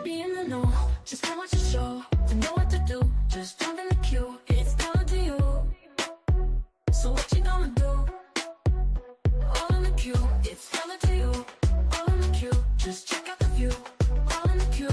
be in the know, just know what to show, to know what to do, just jump in the queue, it's tailored to you. So what you gonna do? All in the queue, it's tailored to you. All in the queue, just check out the view. All in the queue.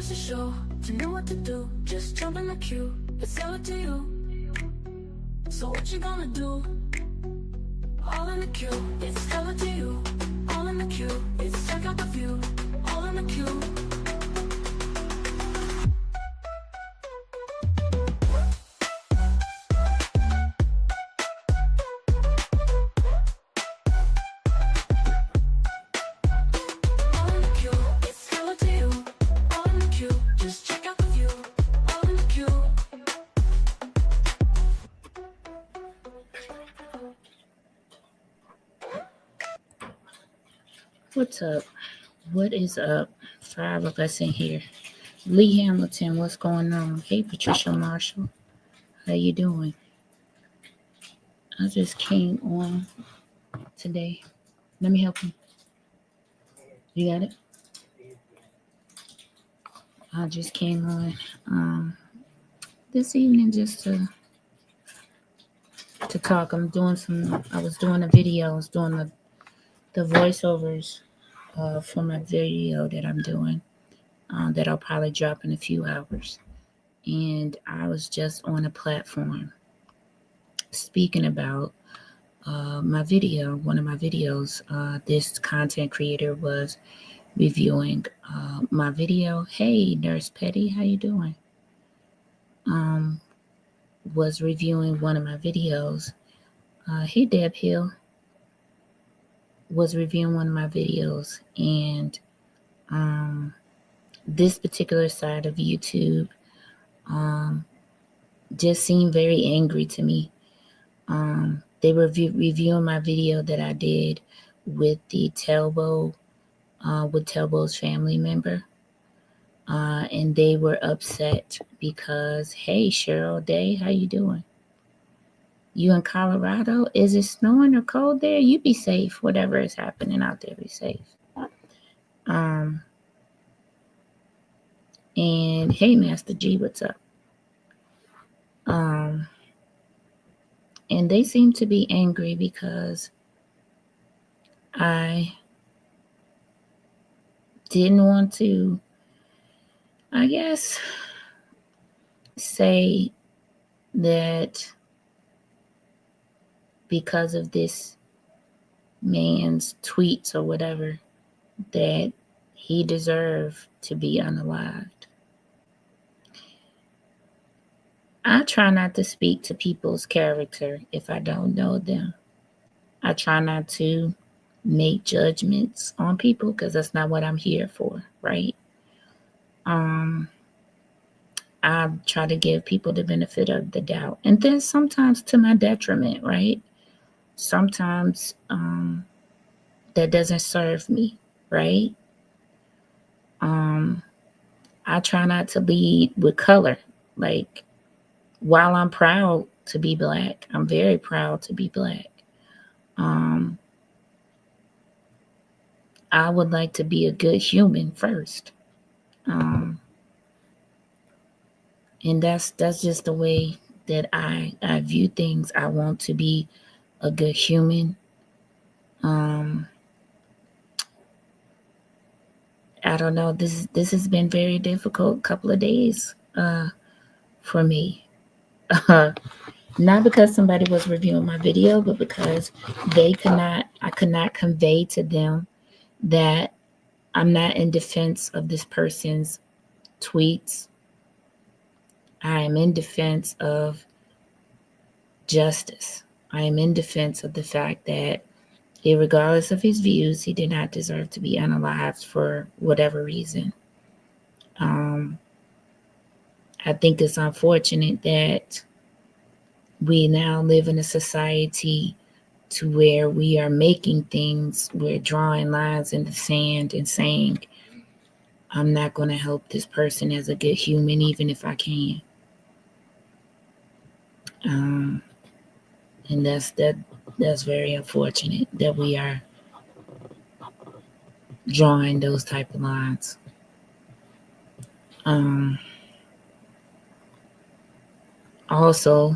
To show, to know what to do, just jump in the queue, it's tailored to you. So what you gonna do? All in the queue, it's tailored to you. All in the queue, it's check out the view. All in the queue. What's up? What is up? 5 of us in here. Lee Hamilton, what's going on? Hey, Patricia Marshall. How you doing? I just came on today. Let me help you. You got it? I just came on this evening just to talk. I was doing a video. I was doing the voiceovers for my video that I'm doing that I'll probably drop in a few hours. And I was just on a platform speaking about my video, one of my videos. This content creator was reviewing my video. Hey, Nurse Petty, how you doing? Was reviewing one of my videos. Hey, Deb Hill. Was reviewing one of my videos, and this particular side of YouTube just seemed very angry to me. They were reviewing my video that I did with the Talbot, with Talbot's family member, and they were upset because, hey, Cheryl Day, how you doing? You in Colorado? Is it snowing or cold there? You be safe. Whatever is happening out there, be safe. And hey, Master G, what's up? And they seem to be angry because I didn't want to, I guess, say that because of this man's tweets or whatever, that he deserved to be unalived. I try not to speak to people's character if I don't know them. I try not to make judgments on people because that's not what I'm here for, right? I try to give people the benefit of the doubt. And then sometimes to my detriment, right? Sometimes that doesn't serve me, right? I try not to lead with color. Like, while I'm proud to be Black, I'm very proud to be Black. I would like to be a good human first. And that's just the way that I view things. I want to be a good human. I don't know. This has been very difficult couple of days for me. Not because somebody was reviewing my video, but because I could not convey to them that I'm not in defense of this person's tweets. I am in defense of justice. I am in defense of the fact that, regardless of his views, he did not deserve to be unalived for whatever reason. I think it's unfortunate that We now live in a society to where we are making things, we're drawing lines in the sand and saying, I'm not going to help this person as a good human, even if I can. Um, and that's very unfortunate that we are drawing those type of lines. Um, Also,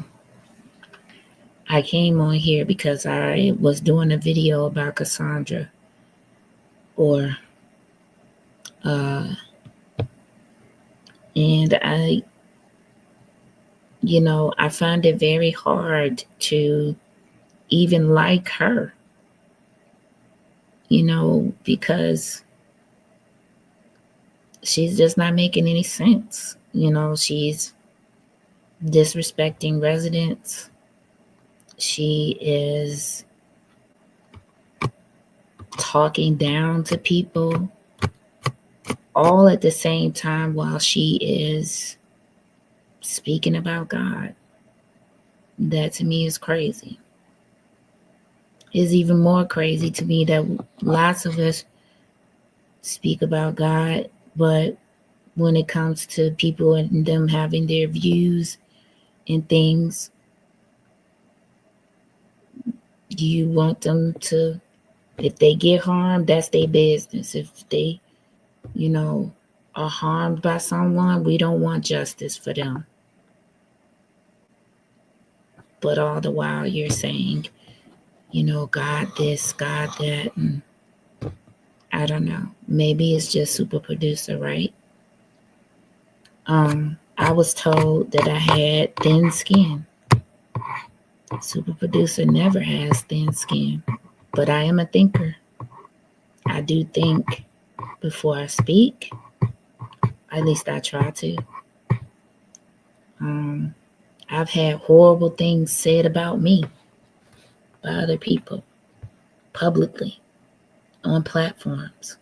I came on here because I was doing a video about Cassandra, or uh, and I find it very hard to even like her, because she's just not making any sense. She's disrespecting residents. She is talking down to people all at the same time while she is speaking about God. That to me is crazy. It's even more crazy to me that lots of us speak about God, but when it comes to people and them having their views and things, you want them to, if they get harmed, that's their business. If they, are harmed by someone, we don't want justice for them. But all the while you're saying, God this, God that, and I don't know. Maybe it's just super producer, right? I was told that I had thin skin. Super producer never has thin skin, but I am a thinker. I do think before I speak. At least I try to. I've had horrible things said about me by other people publicly on platforms.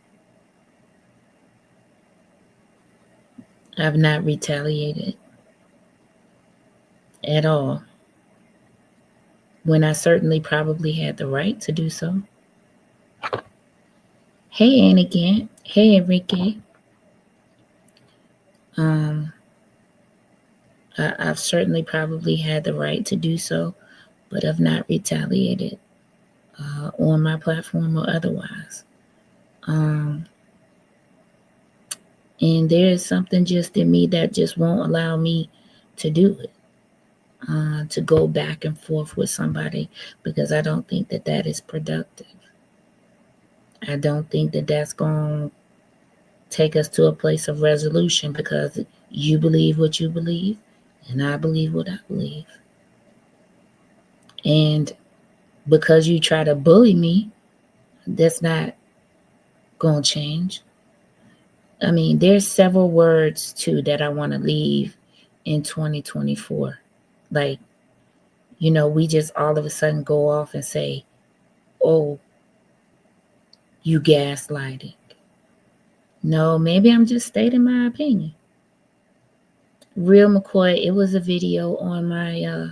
I've not retaliated at all, when I certainly probably had the right to do so. Hey, Anakin. Hey, Enrique. I've certainly probably had the right to do so, but I've not retaliated on my platform or otherwise. And there is something just in me that just won't allow me to do it, to go back and forth with somebody, because I don't think that that is productive. I don't think that that's going to take us to a place of resolution, because you believe what you believe and I believe what I believe. And because you try to bully me, that's not going to change. I mean, there's several words too that I want to leave in 2024. Like, we just all of a sudden go off and say, oh, you gaslighting. No, maybe I'm just stating my opinion. Real McCoy, it was a video on my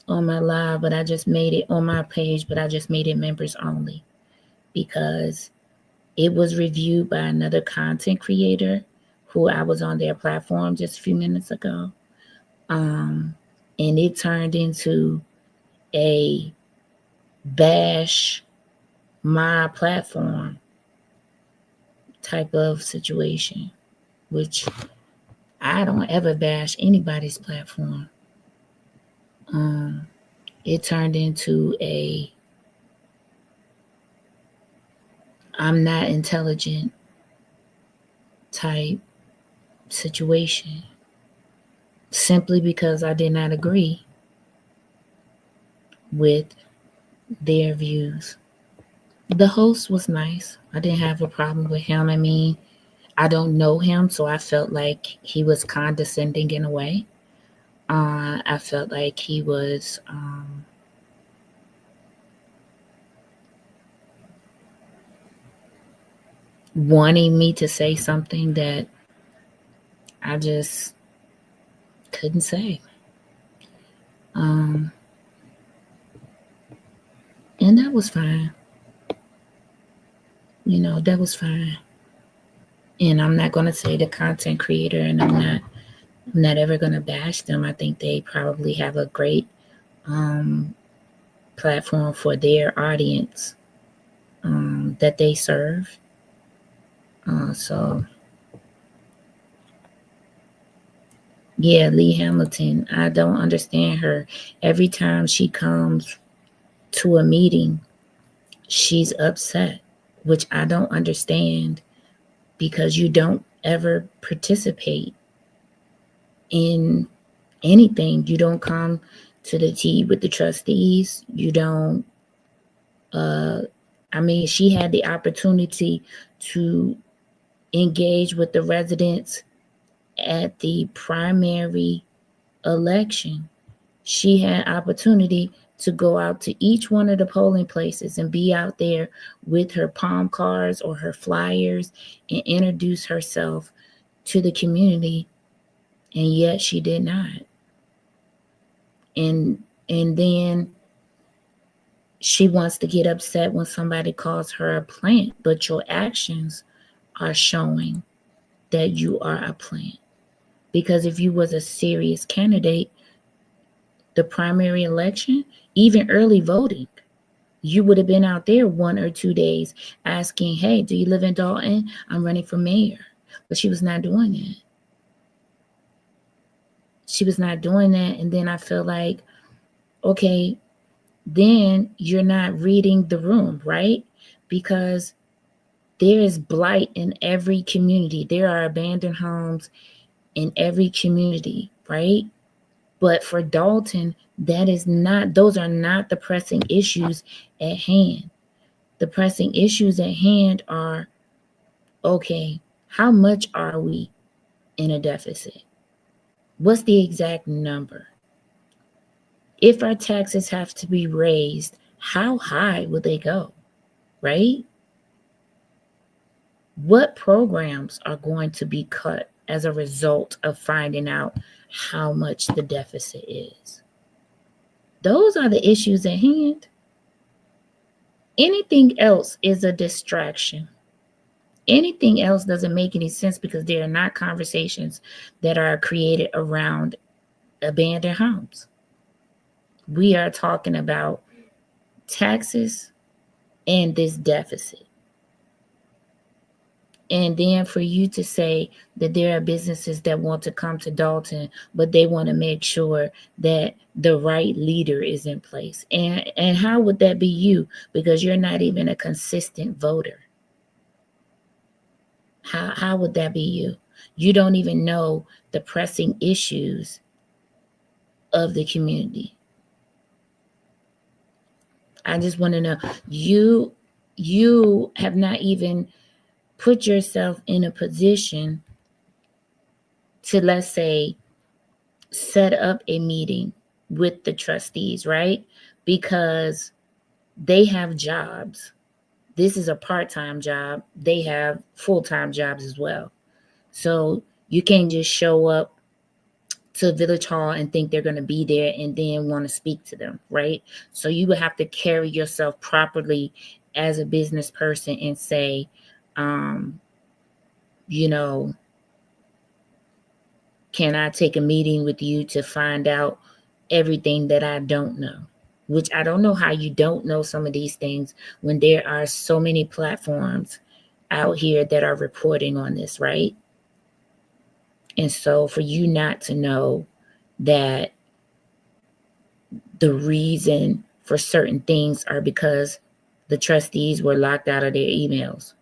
live, but I just made it on my page, but I just made it members only, because it was reviewed by another content creator who I was on their platform just a few minutes ago. And it turned into a bash my platform type of situation, which I don't ever bash anybody's platform. It turned into a I'm not intelligent type situation, simply because I did not agree with their views. The host was nice. I didn't have a problem with him. I mean, I don't know him, so I felt like he was condescending in a way. I felt like he was wanting me to say something that I just couldn't say. was fine. That was fine. And I'm not going to say the content creator, and I'm not ever going to bash them. I think they probably have a great platform for their audience that they serve. So, yeah, Lee Hamilton, I don't understand her. Every time she comes to a meeting, she's upset, which I don't understand because you don't ever participate in anything. You don't come to the tea with the trustees. You don't, she had the opportunity to engage with the residents at the primary election. She had opportunity to go out to each one of the polling places and be out there with her palm cards or her flyers and introduce herself to the community, and yet she did not. And then she wants to get upset when somebody calls her a plant, but your actions are showing that you are a plant. Because if you was a serious candidate, the primary election, even early voting, you would have been out there 1 or 2 days asking, hey, do you live in Dalton? I'm running for mayor. But she was not doing that. She was not doing that. And then I feel like, okay, then you're not reading the room, right? Because there is blight in every community. There are abandoned homes in every community, right? But for Dalton, those are not the pressing issues at hand. The pressing issues at hand are, okay, how much are we in a deficit? What's the exact number? If our taxes have to be raised, how high will they go, right? What programs are going to be cut as a result of finding out how much the deficit is? Those are the issues at hand. Anything else is a distraction. Anything else doesn't make any sense because they are not conversations that are created around abandoned homes. We are talking about taxes and this deficit. And then for you to say that there are businesses that want to come to Dalton, but they want to make sure that the right leader is in place. And how would that be you? Because you're not even a consistent voter. How would that be you? You don't even know the pressing issues of the community. I just want to know, you have not even put yourself in a position to, let's say, set up a meeting with the trustees, right? Because they have jobs. This is a part-time job. They have full-time jobs as well. So you can't just show up to Village Hall and think they're going to be there and then want to speak to them, right? So you would have to carry yourself properly as a business person and say, can I take a meeting with you to find out everything that I don't know? Which I don't know how you don't know some of these things when there are so many platforms out here that are reporting on this, right? And so for you not to know that the reason for certain things are because the trustees were locked out of their emails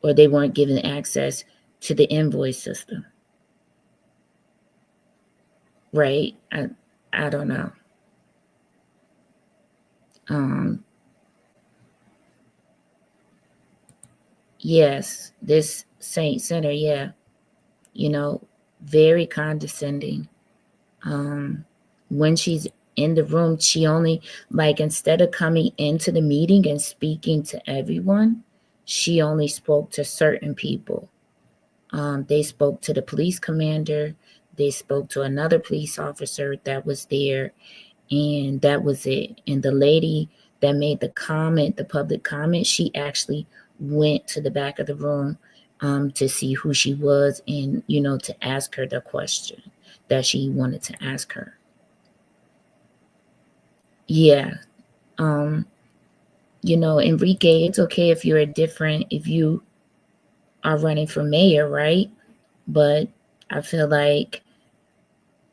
or they weren't given access to the invoice system. Right? I don't know. Yes, this Saint Center, yeah, very condescending. When she's in the room, she only, instead of coming into the meeting and speaking to everyone, she only spoke to certain people. They spoke to the police commander. They spoke to another police officer that was there, and that was it. And the lady that made the comment, the public comment, she actually went to the back of the room to see who she was and, to ask her the question that she wanted to ask her. Yeah. Enrique, it's okay if if you are running for mayor, right? But I feel like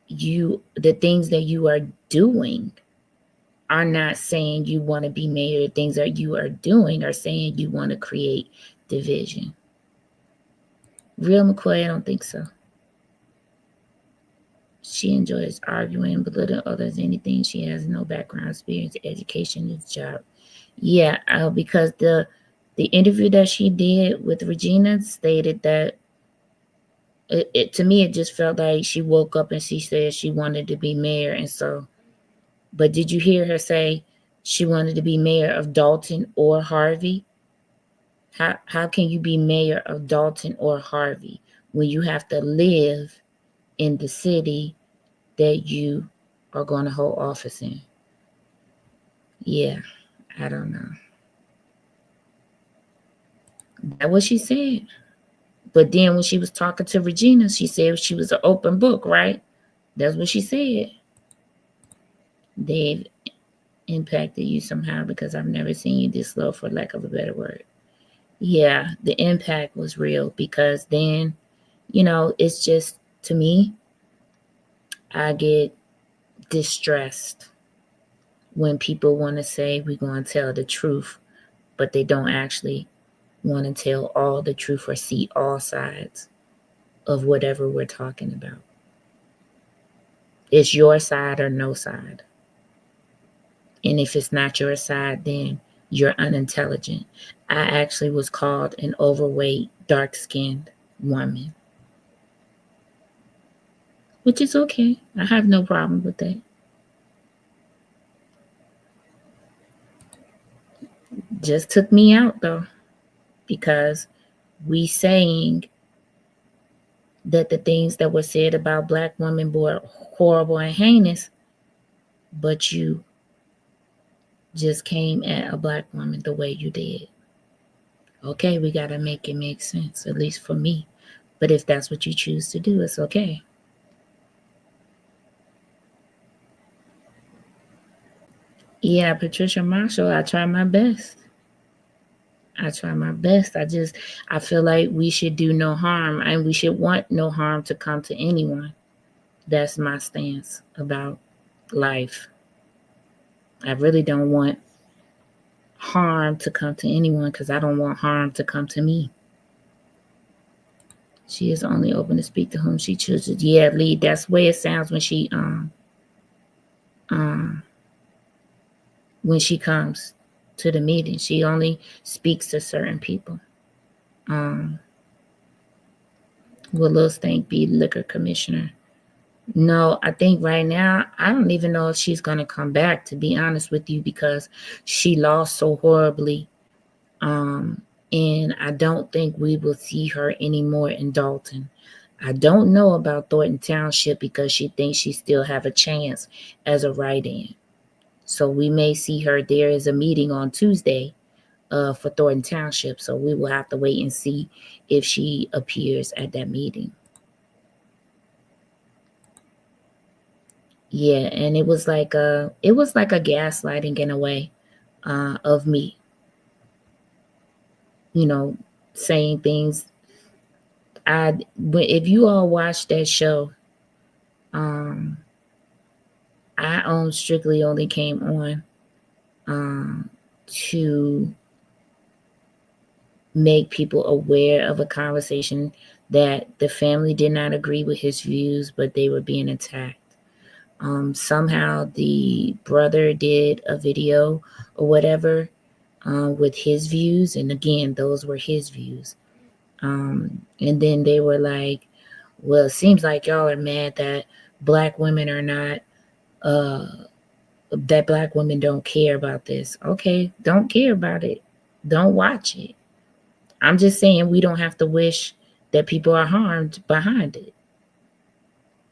the things that you are doing are not saying you want to be mayor. The things that you are doing are saying you want to create division. Real McCoy, I don't think so. She enjoys arguing, belittling others, anything. She has no background, experience, education, is job. Yeah, because the interview that she did with Regina stated that to me, it just felt like she woke up and she said she wanted to be mayor. And so, but did you hear her say she wanted to be mayor of Dalton or Harvey? How can you be mayor of Dalton or Harvey when you have to live in the city that you are going to hold office in? Yeah, I don't know. That's what she said. But then when she was talking to Regina, she said she was an open book, right? That's what she said. They've impacted you somehow because I've never seen you this low, for lack of a better word. Yeah, the impact was real because then, it's just, to me, I get distressed when people want to say we're going to tell the truth, but they don't actually want to tell all the truth or see all sides of whatever we're talking about. It's your side or no side. And if it's not your side, then you're unintelligent. I actually was called an overweight, dark-skinned woman, which is okay. I have no problem with that. Just took me out, though, because we saying that the things that were said about Black women were horrible and heinous, but you just came at a Black woman the way you did. Okay, we got to make it make sense, at least for me. But if that's what you choose to do, it's okay. Yeah, Patricia Marshall, I try my best. I feel like we should do no harm and we should want no harm to come to anyone. That's my stance about life. I really don't want harm to come to anyone because I don't want harm to come to me. She is only open to speak to whom she chooses. Yeah, Lee, that's the way it sounds when she comes to the meeting. She only speaks to certain people. Will Lil Stank be liquor commissioner? No, I think right now, I don't even know if she's going to come back, to be honest with you, because she lost so horribly. And I don't think we will see her anymore in Dalton. I don't know about Thornton Township because she thinks she still have a chance as a write-in. So we may see her. There is a meeting on Tuesday for Thornton Township. So we will have to wait and see if she appears at that meeting. Yeah, and it was like a gaslighting in a way of me. Saying things. If you all watch that show, I strictly only came on to make people aware of a conversation that the family did not agree with his views, but they were being attacked. Somehow the brother did a video or whatever with his views. And again, those were his views. And then they were like, well, it seems like y'all are mad that Black women are not, that Black women don't care about this. Okay, don't care about it. Don't watch it. I'm just saying we don't have to wish that people are harmed behind it.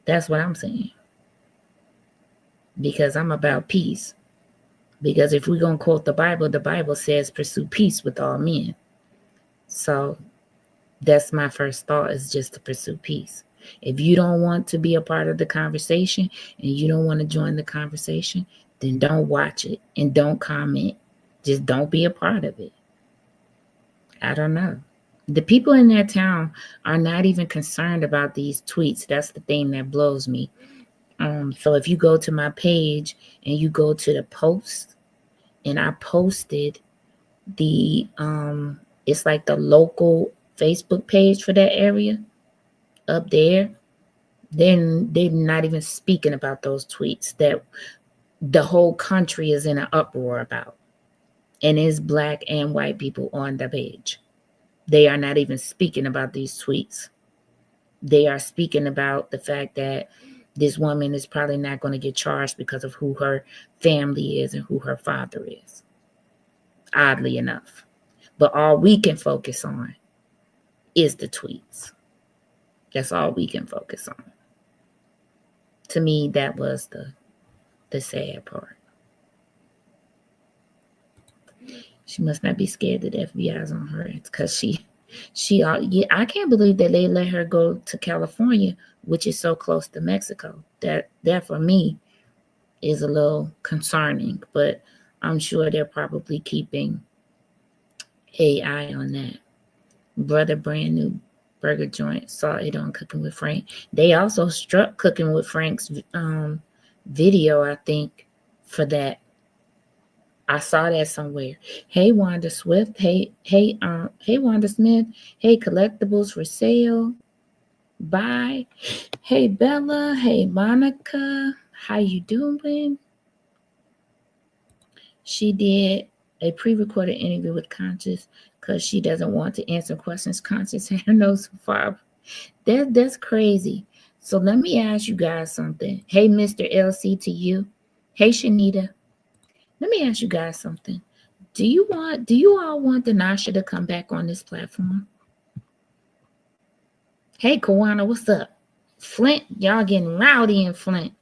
That's what I'm saying. Because I'm about peace. Because if we're going to quote the Bible says pursue peace with all men. So that's my first thought, is just to pursue peace. If you don't want to be a part of the conversation and you don't want to join the conversation, then don't watch it and don't comment. Just don't be a part of it. I don't know. The people in that town are not even concerned about these tweets. That's the thing that blows me. So if you go to my page and you go to the post, and I posted the it's like the local Facebook page for that area up there, then they're not even speaking about those tweets that the whole country is in an uproar about. And it's black and white people on the page. They are not even speaking about these tweets. They are speaking about the fact that this woman is probably not going to get charged because of who her family is and who her father is. Oddly enough. But all we can focus on is the tweets. That's all we can focus on. To me, that was the sad part. She must not be scared that the FBI is on her. It's because I can't believe that they let her go to California, which is so close to Mexico. That for me is a little concerning, but I'm sure they're probably keeping an eye on that. Brother Brand New Burger Joint saw it on Cooking with Frank. They also struck Cooking with Frank's video, I think, for that. I saw that somewhere. Hey, Wanda Swift. Hey, Wanda Smith. Hey, collectibles for sale. Bye. Hey, Bella. Hey, Monica. How you doing? She did a pre-recorded interview with Conscious because she doesn't want to answer questions. Conscious had her nose so far. That's crazy. So let me ask you guys something. Hey, Mr. LC to you. Hey, Shanita. Let me ask you guys something. Do you all want Dinasha to come back on this platform? Hey, Kawana, what's up? Flint, y'all getting rowdy in Flint.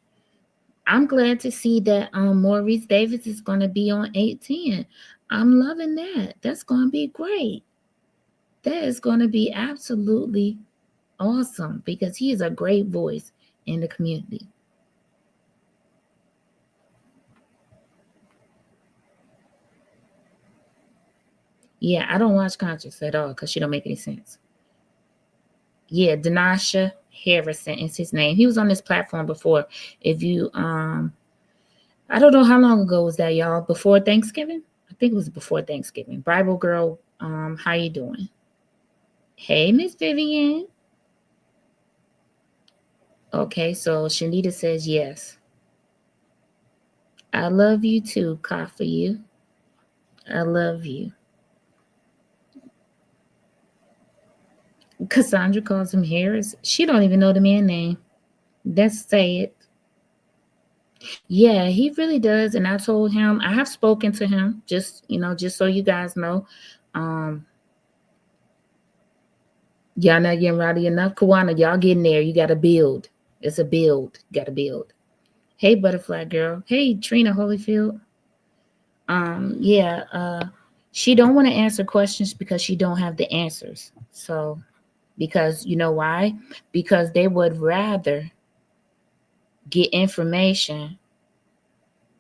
I'm glad to see that Maurice Davis is going to be on 810. I'm loving that. That's going to be great. That is going to be absolutely awesome because he is a great voice in the community. Yeah, I don't watch Conscious at all because she don't make any sense. Yeah, Dinasha Harrison is his name. He was on this platform before. If you, I don't know how long ago was that, y'all? Before Thanksgiving? I think it was before Thanksgiving. Bible Girl, how you doing? Hey, Miss Vivian. Okay, so Shanita says yes. I love you too, cough for you. I love you. Cassandra calls him Harris. She don't even know the man's name. That's sad. Yeah, he really does. And I told him, I have spoken to him, just so you guys know. Y'all not getting rowdy enough. Kawana, y'all getting there. You got to build. It's a build. You got to build. Hey, Butterfly Girl. Hey, Trina Holyfield. She don't want to answer questions because she don't have the answers. So, because you know why? Because they would rather get information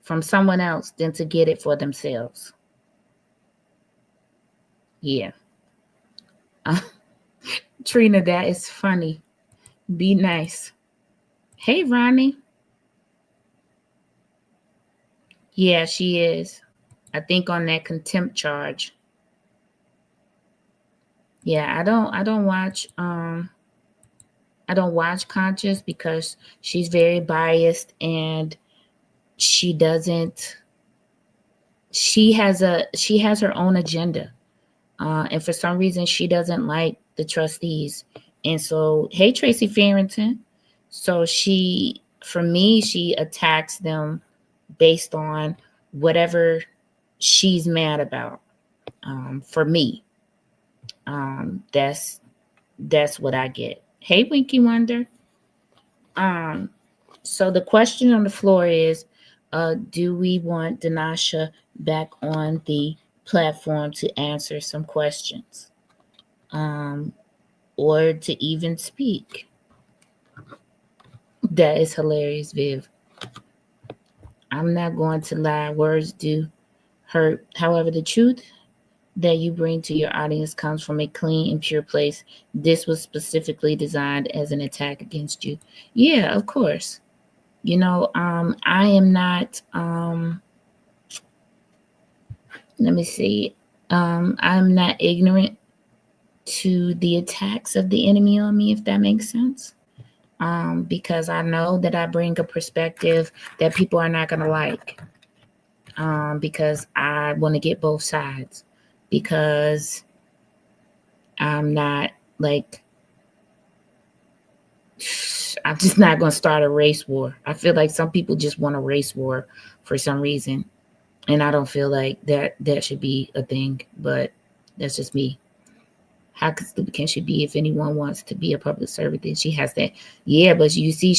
from someone else than to get it for themselves. Yeah. Trina, that is funny. Be nice. Hey, Ronnie. Yeah, she is. I think on that contempt charge. Yeah, I don't watch Conscious because she's very biased and she has her own agenda. And for some reason she doesn't like the trustees. And so, hey Tracy Farrington. So she attacks them based on whatever she's mad about. For me. That's what I get. Hey, Winky Wonder. So the question on the floor is, Do we want Danasha back on the platform to answer some questions? Or to even speak? That is hilarious, Viv. I'm not going to lie, words do hurt. However, the truth that you bring to your audience comes from a clean and pure place. This was specifically designed as an attack against you. Yeah, of course. I am not let me see. I'm not ignorant to the attacks of the enemy on me, if that makes sense. Because I know that I bring a perspective that people are not going to like. Because I want to get both sides. Because I'm not like, I'm just not going to start a race war. I feel like some people just want a race war for some reason. And I don't feel like that should be a thing, but that's just me. How stupid can she be? If anyone wants to be a public servant, then she has that. Yeah, but you see,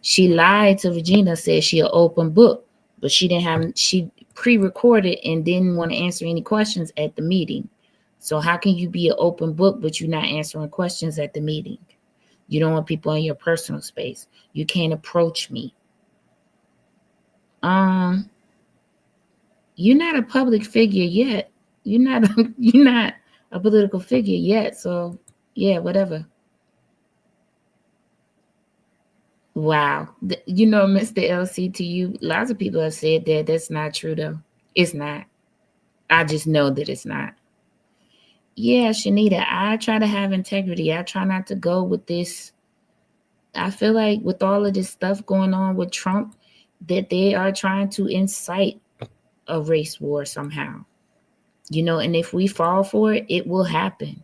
she lied to Regina, said she an open book, but she pre-recorded and didn't want to answer any questions at the meeting. So how can you be an open book, but you're not answering questions at the meeting? You don't want people in your personal space. You can't approach me. You're not a public figure yet. You're not a political figure yet. So yeah, whatever. Wow. Mr. LC, to you, lots of people have said that. That's not true though. It's not. I just know that it's not. Yeah, Shanita, I try to have integrity. I try not to go with this. I feel like with all of this stuff going on with Trump, that they are trying to incite a race war somehow. And if we fall for it, it will happen.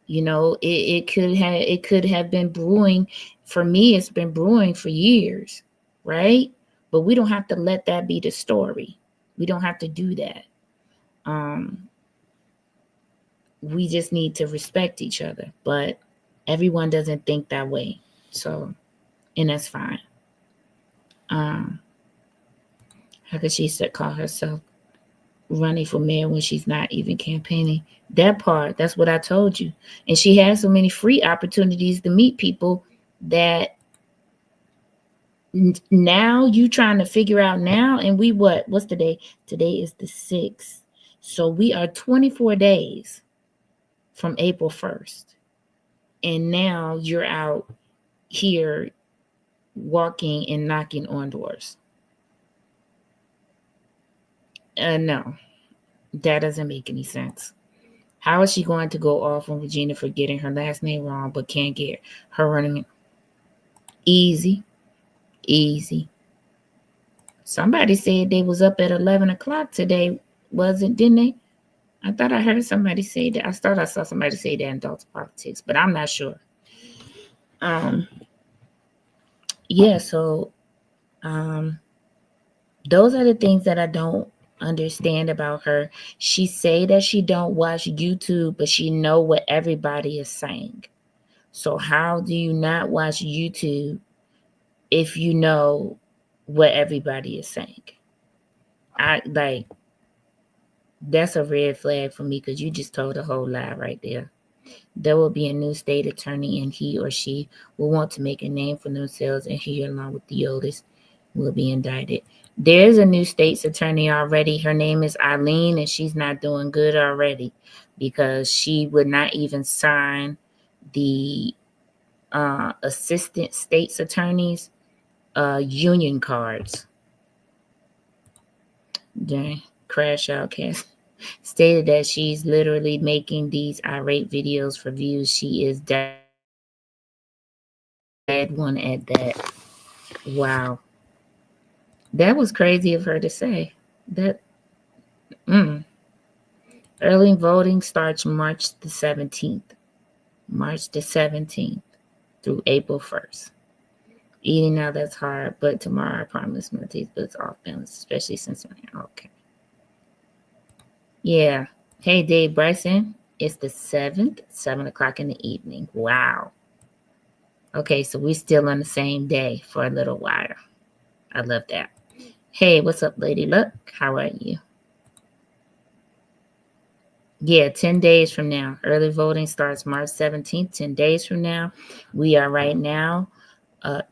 It could have been brewing. For me, it's been brewing for years, right? But we don't have to let that be the story. We don't have to do that. We just need to respect each other. But everyone doesn't think that way. So, and that's fine. How could she call herself running for mayor when she's not even campaigning? That part, that's what I told you. And she has so many free opportunities to meet people that now you trying to figure out now. And what's the day? Today is the 6th. So we are 24 days from April 1st. And now you're out here walking and knocking on doors. No, that doesn't make any sense. How is she going to go off on Regina for getting her last name wrong, but can't get her running? Easy. Somebody said they was up at 11 o'clock today, didn't they? I thought I heard somebody say that. I thought I saw somebody say that in Delta Politics, but I'm not sure. Yeah, so those are the things that I don't understand about her. She say that she don't watch YouTube, but she know what everybody is saying. So how do you not watch YouTube if you know what everybody is saying? That's a red flag for me, because you just told a whole lie right there. There will be a new state attorney, and he or she will want to make a name for themselves, and he, along with the oldest, will be indicted. There is a new state's attorney already. Her name is Eileen, and she's not doing good already, because she would not even sign the assistant state's attorneys union cards. Dang, Crash Outcast stated that she's literally making these irate videos for views. She is dead one at that. Wow. That was crazy of her to say. That early voting starts March the 17th. March the 17th through April 1st. Eating now, that's hard, but tomorrow I promise my taste buds off balance, especially since I'm okay. Yeah. Hey, Dave Bryson. It's the 7th, 7 o'clock in the evening. Wow. Okay, so we're still on the same day for a little while. I love that. Hey, what's up, Lady Luck? How are you? Yeah, 10 days from now. Early voting starts March 17th. 10 days from now. We are right now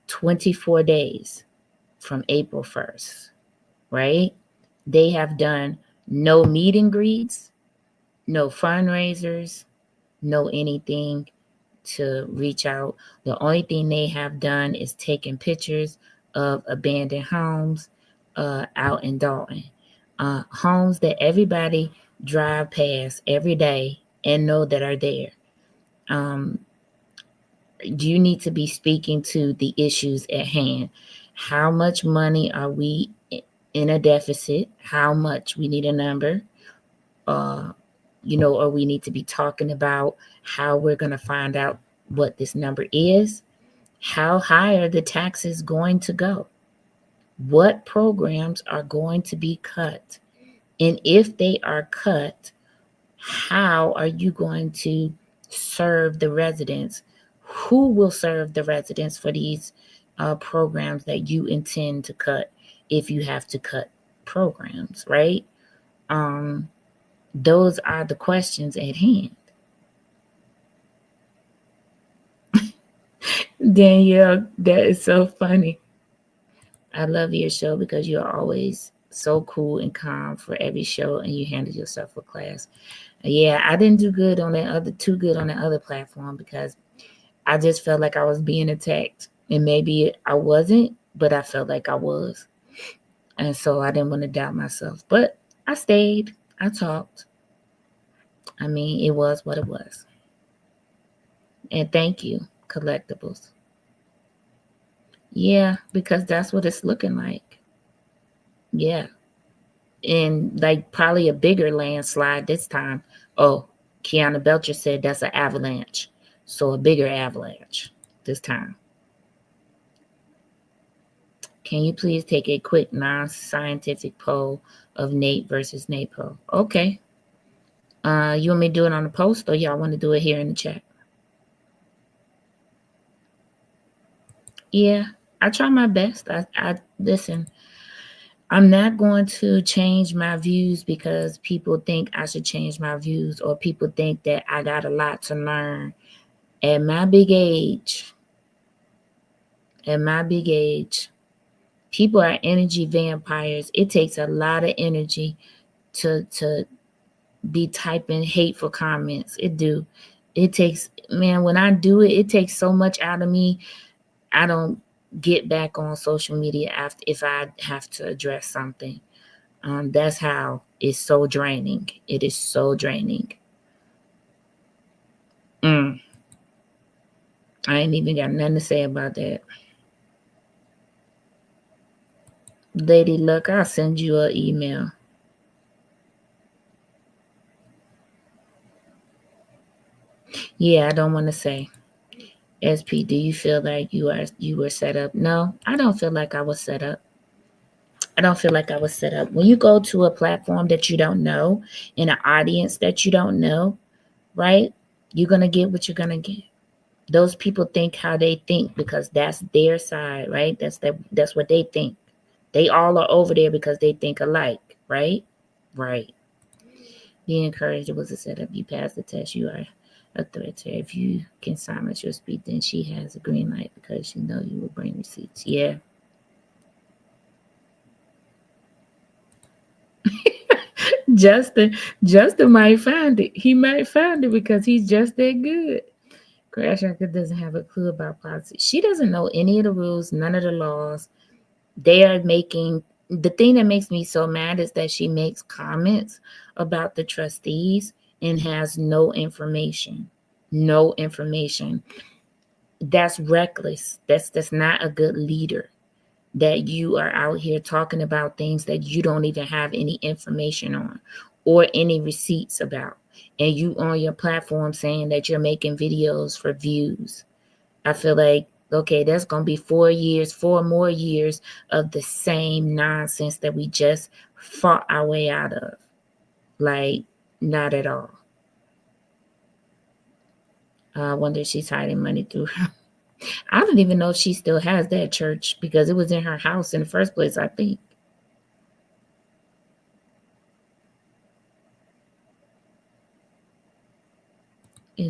24 days from April 1st, right? They have done no meet and greets, no fundraisers, no anything to reach out. The only thing they have done is taken pictures of abandoned homes out in Dalton. Homes that everybody drive past every day and know that are there. Um, you need to be speaking to the issues at hand. How much money are we in a deficit? How much? We need a number. Uh, or we need to be talking about how we're going to find out what this number is. How high are the taxes going to go? What programs are going to be cut? And if they are cut, how are you going to serve the residents? Who will serve the residents for these programs that you intend to cut if you have to cut programs, right? Those are the questions at hand. Danielle, that is so funny. I love your show because you're always so cool and calm for every show, and you handle yourself with class. Yeah, I didn't do good on too good on that other platform because I just felt like I was being attacked, and maybe I wasn't, but I felt like I was, and so I didn't want to doubt myself. But I stayed. I talked. I mean, it was what it was. And thank you, collectibles. Yeah, because that's what it's looking like. Yeah. And like probably a bigger landslide this time. Oh, Kiana Belcher said that's an avalanche. So a bigger avalanche this time. Can you please take a quick non-scientific poll of Nate versus NAPO? Okay. You want me to do it on the post or y'all want to do it here in the chat? Yeah, I try my best. I listen. I'm not going to change my views because people think I should change my views or people think that I got a lot to learn. At my big age, people are energy vampires. It takes a lot of energy to be typing hateful comments. It do. It takes, man, when I do it, it takes so much out of me. I don't get back on social media after if I have to address something. That's how it's so draining. It is so draining. I ain't even got nothing to say about that. Lady Luck, I'll send you an email. Yeah, I don't want to say. SP, do you feel like you were set up? No, I don't feel like I was set up. I don't feel like I was set up. When you go to a platform that you don't know, in an audience that you don't know, right? You're gonna get what you're gonna get. Those people think how they think because that's their side, right? That's what they think. They all are over there because they think alike, right? Right. Be encouraged. It was a setup. You passed the test. You are a threat to her. If you can silence your speech, then she has a green light because she know you will bring receipts. Yeah. Justin might find it. He might find it because he's just that good. Crash Anchor doesn't have a clue about politics. She doesn't know any of the rules, none of the laws. They are making the thing that makes me so mad is that she makes comments about the trustees and has no information. No information. That's reckless. That's not a good leader. That you are out here talking about things that you don't even have any information on or any receipts about. And you on your platform saying that you're making videos for views. I feel like, okay, that's going to be 4 more years of the same nonsense that we just fought our way out of. Like, not at all. I wonder if she's hiding money through her. I don't even know if she still has that church because it was in her house in the first place, I think.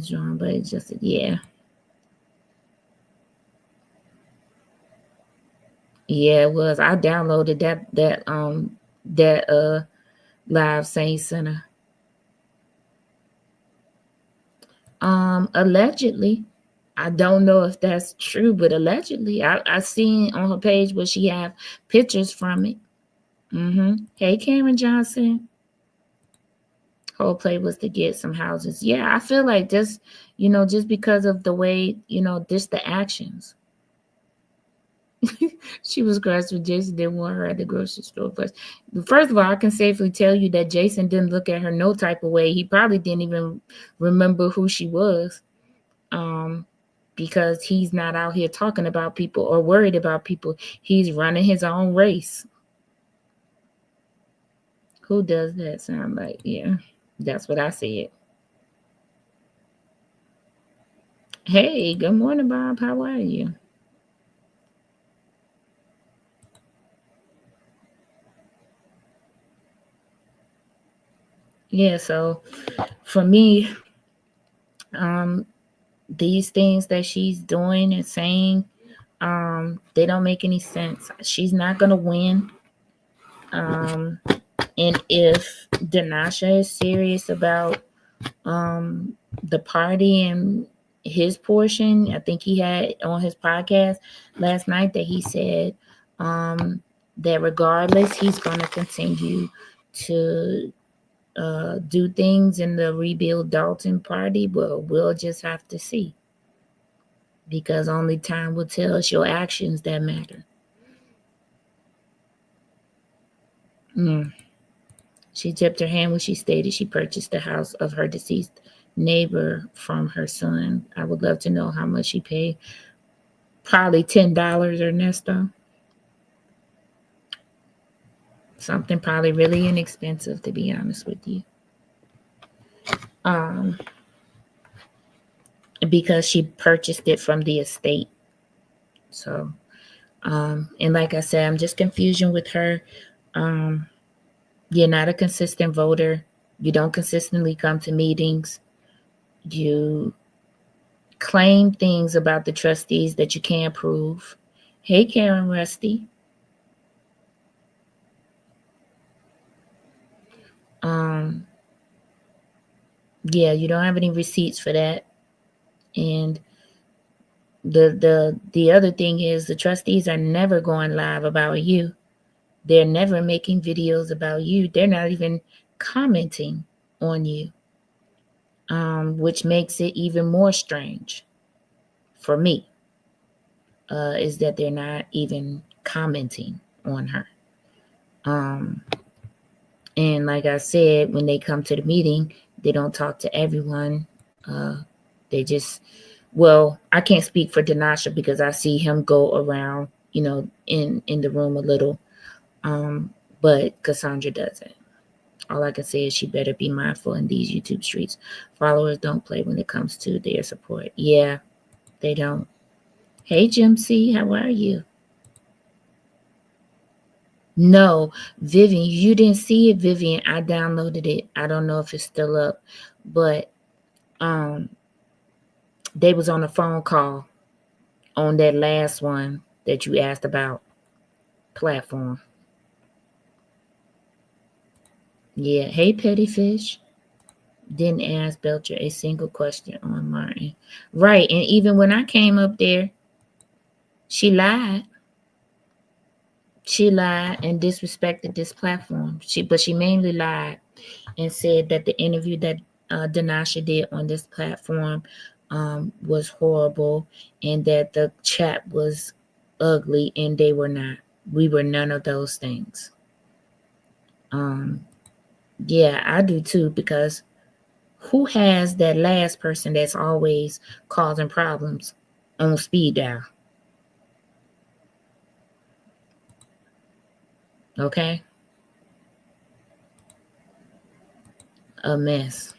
is drawn, but it's just yeah. Yeah, it was. I downloaded that Live Saint Center. Allegedly. I don't know if that's true, but allegedly. I seen on her page where she have pictures from it. Hey Cameron Johnson. Whole play was to get some houses. Yeah, I feel like just, just because of the way, just the actions. She was crossed with Jason didn't want her at the grocery store. First of all, I can safely tell you that Jason didn't look at her no type of way. He probably didn't even remember who she was, because he's not out here talking about people or worried about people. He's running his own race. Who does that sound like? Yeah, that's what I said. Hey, good morning, Bob. How are you? Yeah, so for me, these things that she's doing and saying, they don't make any sense. She's not gonna win. Um, and if Dinasha is serious about the party and his portion, I think he had on his podcast last night that he said that regardless, he's gonna continue to do things in the Rebuild Dalton party. Well, we'll just have to see, because only time will tell. It's your actions that matter. She tipped her hand when she stated she purchased the house of her deceased neighbor from her son. I would love to know how much she paid. Probably $10, Ernesto. Something probably really inexpensive, to be honest with you. Because she purchased it from the estate. So, and like I said, I'm just confusion with her. You're not a consistent voter. You don't consistently come to meetings. You claim things about the trustees that you can't prove. Hey, Karen Rusty. Yeah, you don't have any receipts for that. And the other thing is the trustees are never going live about you. They're never making videos about you. They're not even commenting on you, which makes it even more strange for me, is that they're not even commenting on her. And like I said, when they come to the meeting, they don't talk to everyone. They just, well, I can't speak for Dinasha because I see him go around, in the room a little. But Cassandra doesn't. All I can say is she better be mindful in these YouTube streets. Followers don't play when it comes to their support. Yeah, they don't. Hey, Jim C, how are you? No, Vivian, you didn't see it, Vivian. I downloaded it. I don't know if it's still up, but they was on a phone call on that last one that you asked about platform. Yeah. Hey, Petty Fish. Didn't ask Belcher a single question on Martin. Right. And even when I came up there, she lied. She lied and disrespected this platform. But she mainly lied and said that the interview that Dinasha did on this platform was horrible, and that the chat was ugly, and they were not. We were none of those things. Yeah, I do too, because who has that last person that's always causing problems on speed dial? Okay? A mess.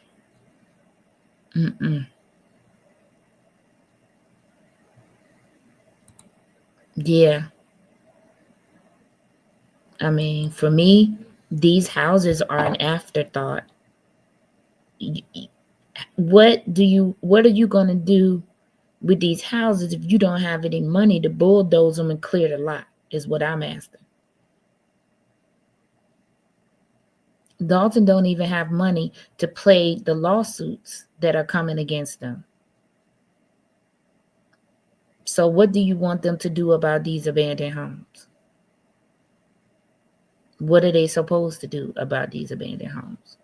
Yeah. I mean, for me, these houses are an afterthought. What are you going to do with these houses if you don't have any money to bulldoze them and clear the lot, is what I'm asking. Dalton don't even have money to pay the lawsuits that are coming against them. So what do you want them to do about these abandoned homes? What are they supposed to do about these abandoned homes?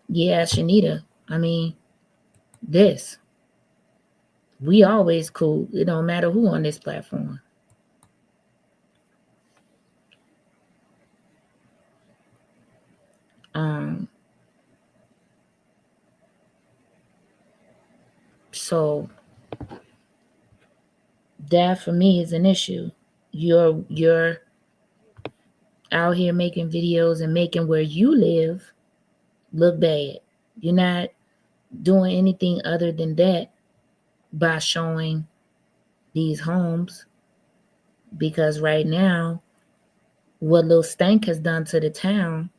Yeah, Shanita, I mean, this. We always cool. It don't matter who on this platform. So that for me is an issue. You're out here making videos and making where you live look bad. You're not doing anything other than that by showing these homes, because right now what Lil Stank has done to the town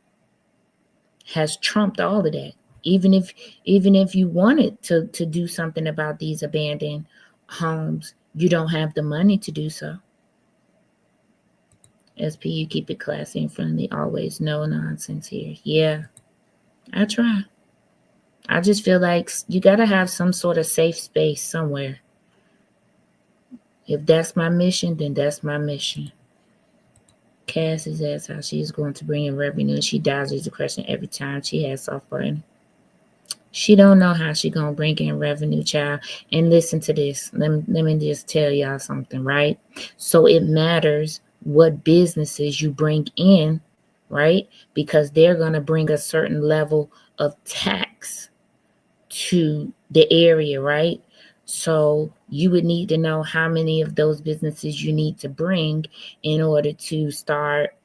has trumped all of that. Even if you wanted to do something about these abandoned homes, you don't have the money to do so. SP, you keep it classy and friendly always. No nonsense here. Yeah, I try. I just feel like you got to have some sort of safe space somewhere. If that's my mission, then that's my mission. Cass is asked how she's going to bring in revenue. She dodges the question every time she has soft button. She don't know how she gonna bring in revenue, child. And listen to this. Let me just tell y'all something, right? So it matters what businesses you bring in, right? Because they're gonna bring a certain level of tax to the area, right? So you would need to know how many of those businesses you need to bring in order to start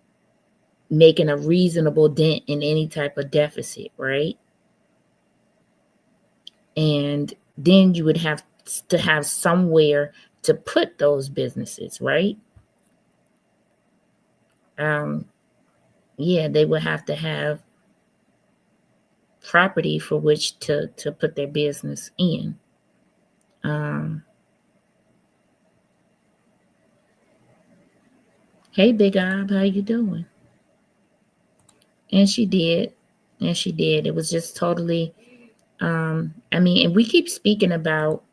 making a reasonable dent in any type of deficit, right? And then you would have to have somewhere to put those businesses, right? Yeah, they would have to have property for which to put their business in. Hey, Big Ob, how you doing? And she did. It was just totally, I mean, and we keep speaking about,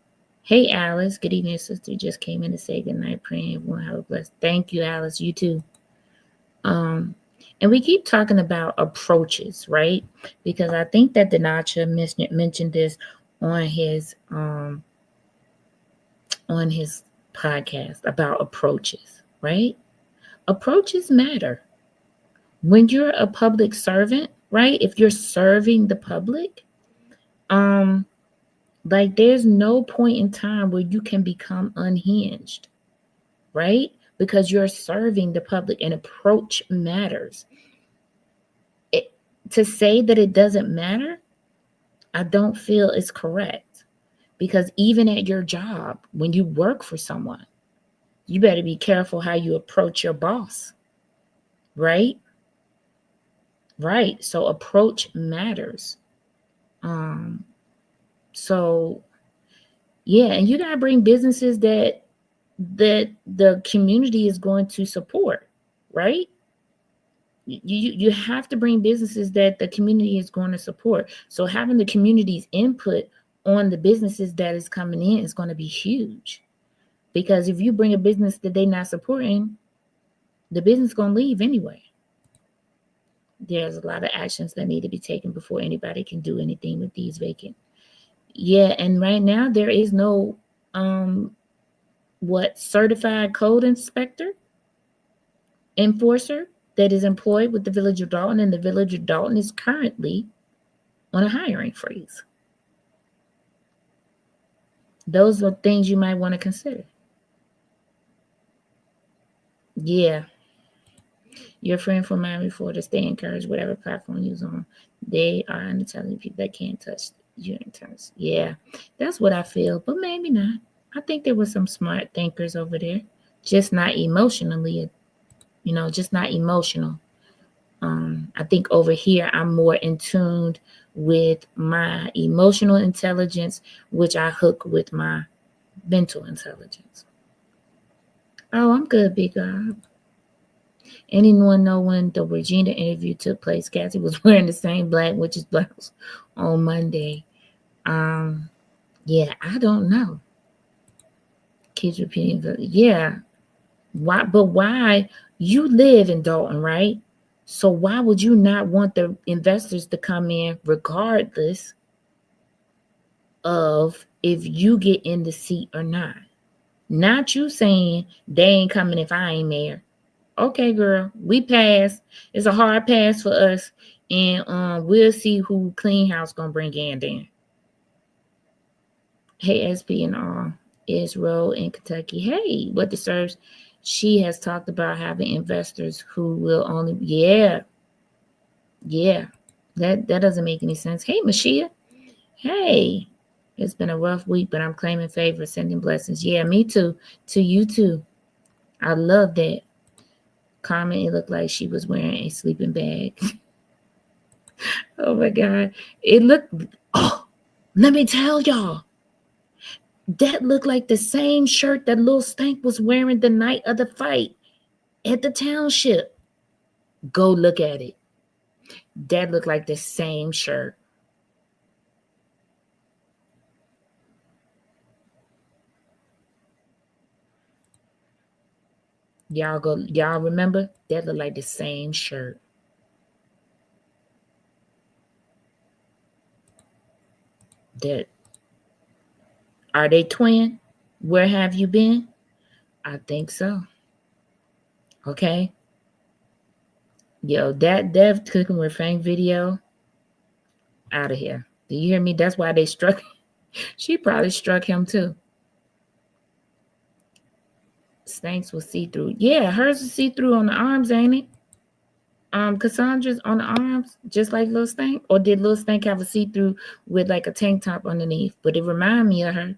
hey, Alice, good evening, sister. Just came in to say good night, praying everyone have a blessed. Thank you, Alice. You too. And we keep talking about approaches, right? Because I think that Denacha mentioned this on his podcast about approaches, right? Approaches matter. When you're a public servant, right? If you're serving the public, like there's no point in time where you can become unhinged, right? Because you're serving the public, and approach matters. To say that it doesn't matter, I don't feel is correct. Because even at your job, when you work for someone, you better be careful how you approach your boss, right? Right. So approach matters. So yeah, and you gotta bring businesses that the community is going to support, right? You have to bring businesses that the community is going to support. So having the community's input on the businesses that is coming in is going to be huge. Because if you bring a business that they're not supporting, the business is going to leave anyway. There's a lot of actions that need to be taken before anybody can do anything with these vacant. Yeah, and right now there is no certified code inspector enforcer that is employed with the Village of Dalton, and the Village of Dalton is currently on a hiring freeze. Those are things you might want to consider. Yeah. Your friend from Miami, Florida, stay encouraged, whatever platform you're on. They are telling people that can't touch you in terms. Yeah, that's what I feel, but maybe not. I think there were some smart thinkers over there, just not emotionally, just not emotional. I think over here I'm more in tune with my emotional intelligence, which I hook with my mental intelligence. Oh, I'm good, big girl. Anyone know when the Regina interview took place? Cassie was wearing the same black witch's blouse on Monday. Yeah, I don't know. Kids repeating, yeah. Why? But why? You live in Dalton, right? So why would you not want the investors to come in regardless of if you get in the seat or not? Not you saying they ain't coming if I ain't there. Okay, girl, we pass. It's a hard pass for us, and we'll see who Clean House gonna bring in then. Hey, SP and all, Israel in Kentucky. Hey, what deserves? She has talked about having investors who will only, yeah. That doesn't make any sense. Hey, Mashia. Hey, it's been a rough week, but I'm claiming favor, sending blessings. Yeah, me too. To you too. I love that. Carmen, it looked like she was wearing a sleeping bag. Oh my God. It looked, oh, let me tell y'all. That looked like the same shirt that Lil Stank was wearing the night of the fight at the township. Go look at it. That looked like the same shirt. Y'all remember? That looked like the same shirt. That, are they twin? Where have you been? I think so. Okay. Yo, that Dev Cooking with Frank video, out of here. Do you hear me? That's why they struck. She probably struck him too. Stanks was see-through. Yeah, hers is see-through on the arms, ain't it? Cassandra's on the arms, just like Lil Stank? Or did Lil Stank have a see-through with like a tank top underneath? But it reminded me of her.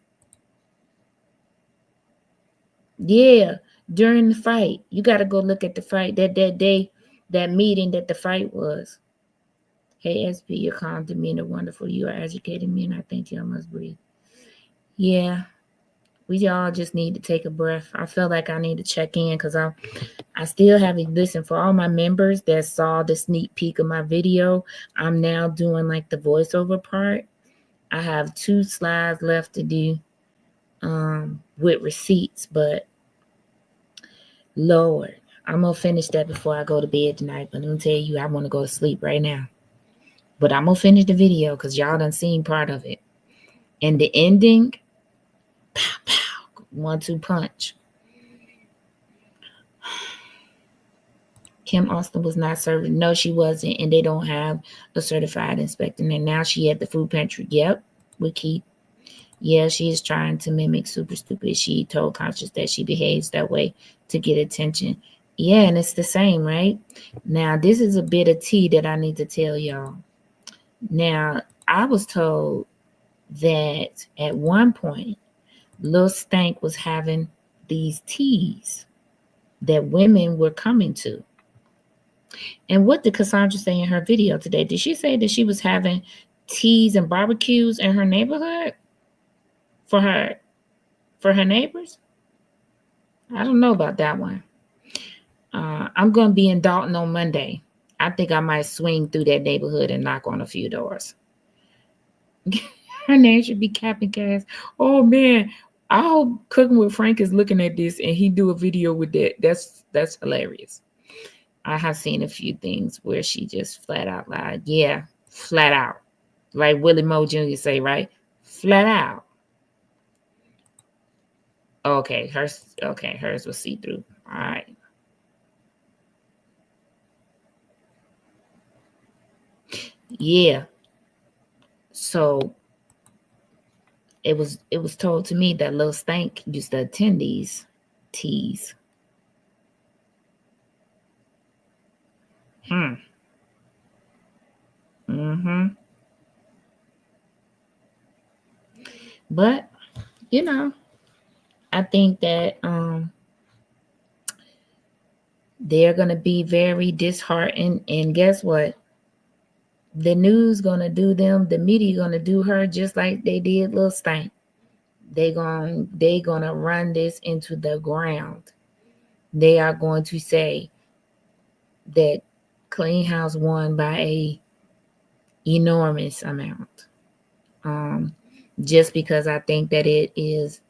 Yeah, during the fight. You got to go look at the fight. That day, that meeting that the fight was. Hey, SP, your calm demeanor, wonderful. You are educating me, and I think y'all must breathe. Yeah, we all just need to take a breath. I feel like I need to check in because I still haven't listened. For all my members that saw the sneak peek of my video, I'm now doing like the voiceover part. I have 2 slides left to do with receipts, but Lord, I'm going to finish that before I go to bed tonight. But let me tell you, I want to go to sleep right now. But I'm going to finish the video because y'all done seen part of it. And the ending, pow, pow, 1-2 punch. Kim Austin was not serving. No, she wasn't. And they don't have a certified inspector. And now she at the food pantry. Yep, with Keith. Yeah, she is trying to mimic Super Stupid. She told Conscious that she behaves that way to get attention. Yeah, and it's the same, right? Now, this is a bit of tea that I need to tell y'all. Now, I was told that at one point, Lil Stank was having these teas that women were coming to. And what did Cassandra say in her video today? Did she say that she was having teas and barbecues in her neighborhood for her neighbors? I don't know about that one. I'm going to be in Dalton on Monday. I think I might swing through that neighborhood and knock on a few doors. Her name should be Captain Cass. Oh, man. I hope Cooking with Frank is looking at this and he do a video with that. That's hilarious. I have seen a few things where she just flat out lied. Yeah, flat out. Like Willie Moe Jr. say, right? Flat out. Okay, hers was see-through. All right. Yeah. So it was told to me that Lil Stank used to attend these teas. But you know, I think that they're gonna be very disheartened. And guess what? The news gonna do them, the media gonna do her just like they did Lil Stank. They gonna run this into the ground. They are going to say that Clean House won by a enormous amount. Um, just because I think that it is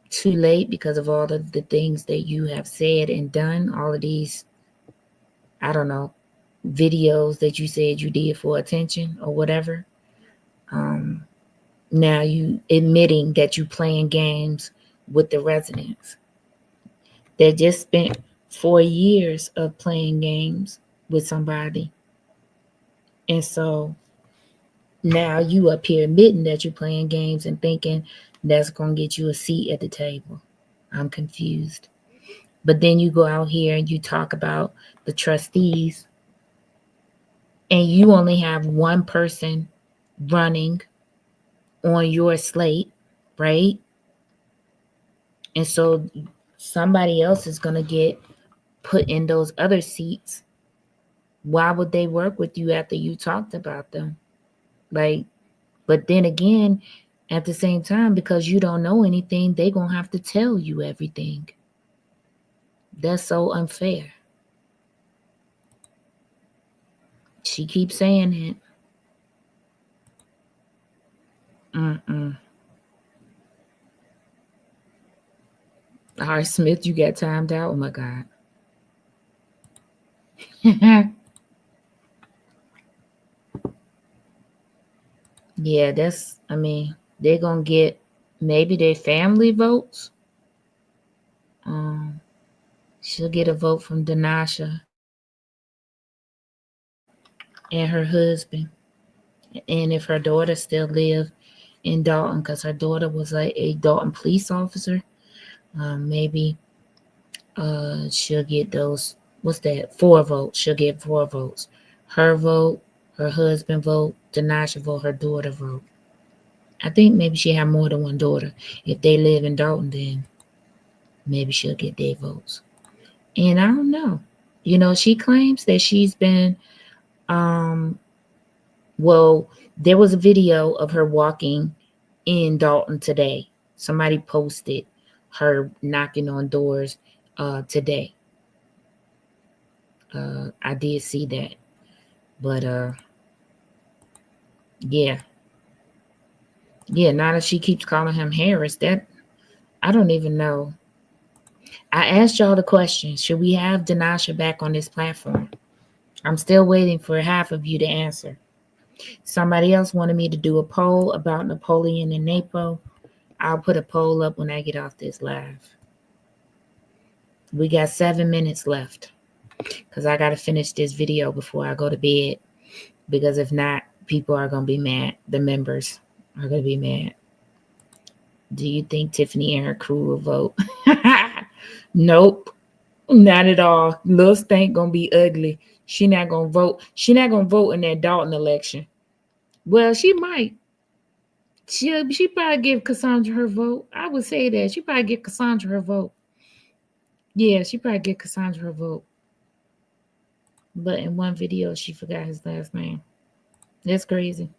too late because of all of the things that you have said and done, all of these, I don't know, videos that you said you did for attention or whatever. Um, Now you admitting that you playing games with the residents that just spent 4 years of playing games with somebody. And so now you up here admitting that you're playing games and thinking that's going to get you a seat at the table. I'm confused. But then you go out here and you talk about the trustees and you only have one person running on your slate, right? And so somebody else is going to get put in those other seats. Why would they work with you after you talked about them? Like, but then again, at the same time, because you don't know anything, they going to have to tell you everything. That's so unfair. She keeps saying it. Mm-mm. All right, Smith, you got timed out. Oh my God. Yeah, I mean, they're going to get maybe their family votes. She'll get a vote from Danasha and her husband. And if her daughter still live in Dalton, because her daughter was a Dalton police officer, maybe she'll get those, what's that, 4 votes. She'll get 4 votes. Her vote, her husband vote, Danasha vote, her daughter vote. I think maybe she have more than one daughter. If they live in Dalton, then maybe she'll get their votes. And I don't know. You know, she claims that she's been, well, there was a video of her walking in Dalton today. Somebody posted her knocking on doors today. I did see that. But yeah. Yeah, now that she keeps calling him Harris, that I don't even know. I asked y'all the question, should we have Danasha back on this platform? I'm still waiting for half of you to answer. Somebody else wanted me to do a poll about Napoleon and Napo. I'll put a poll up when I get off this live. We got 7 minutes left because I got to finish this video before I go to bed, because if not, people are going to be mad. The members are going to be mad. Do you think Tiffany and her crew will vote? Nope, not at all. Lil Stank going to be ugly. She not going to vote. She not going to vote in that Dalton election. Well, she might. She probably give Cassandra her vote. I would say that. She probably give Cassandra her vote. Yeah, she probably give Cassandra her vote. But in one video, she forgot his last name. That's crazy.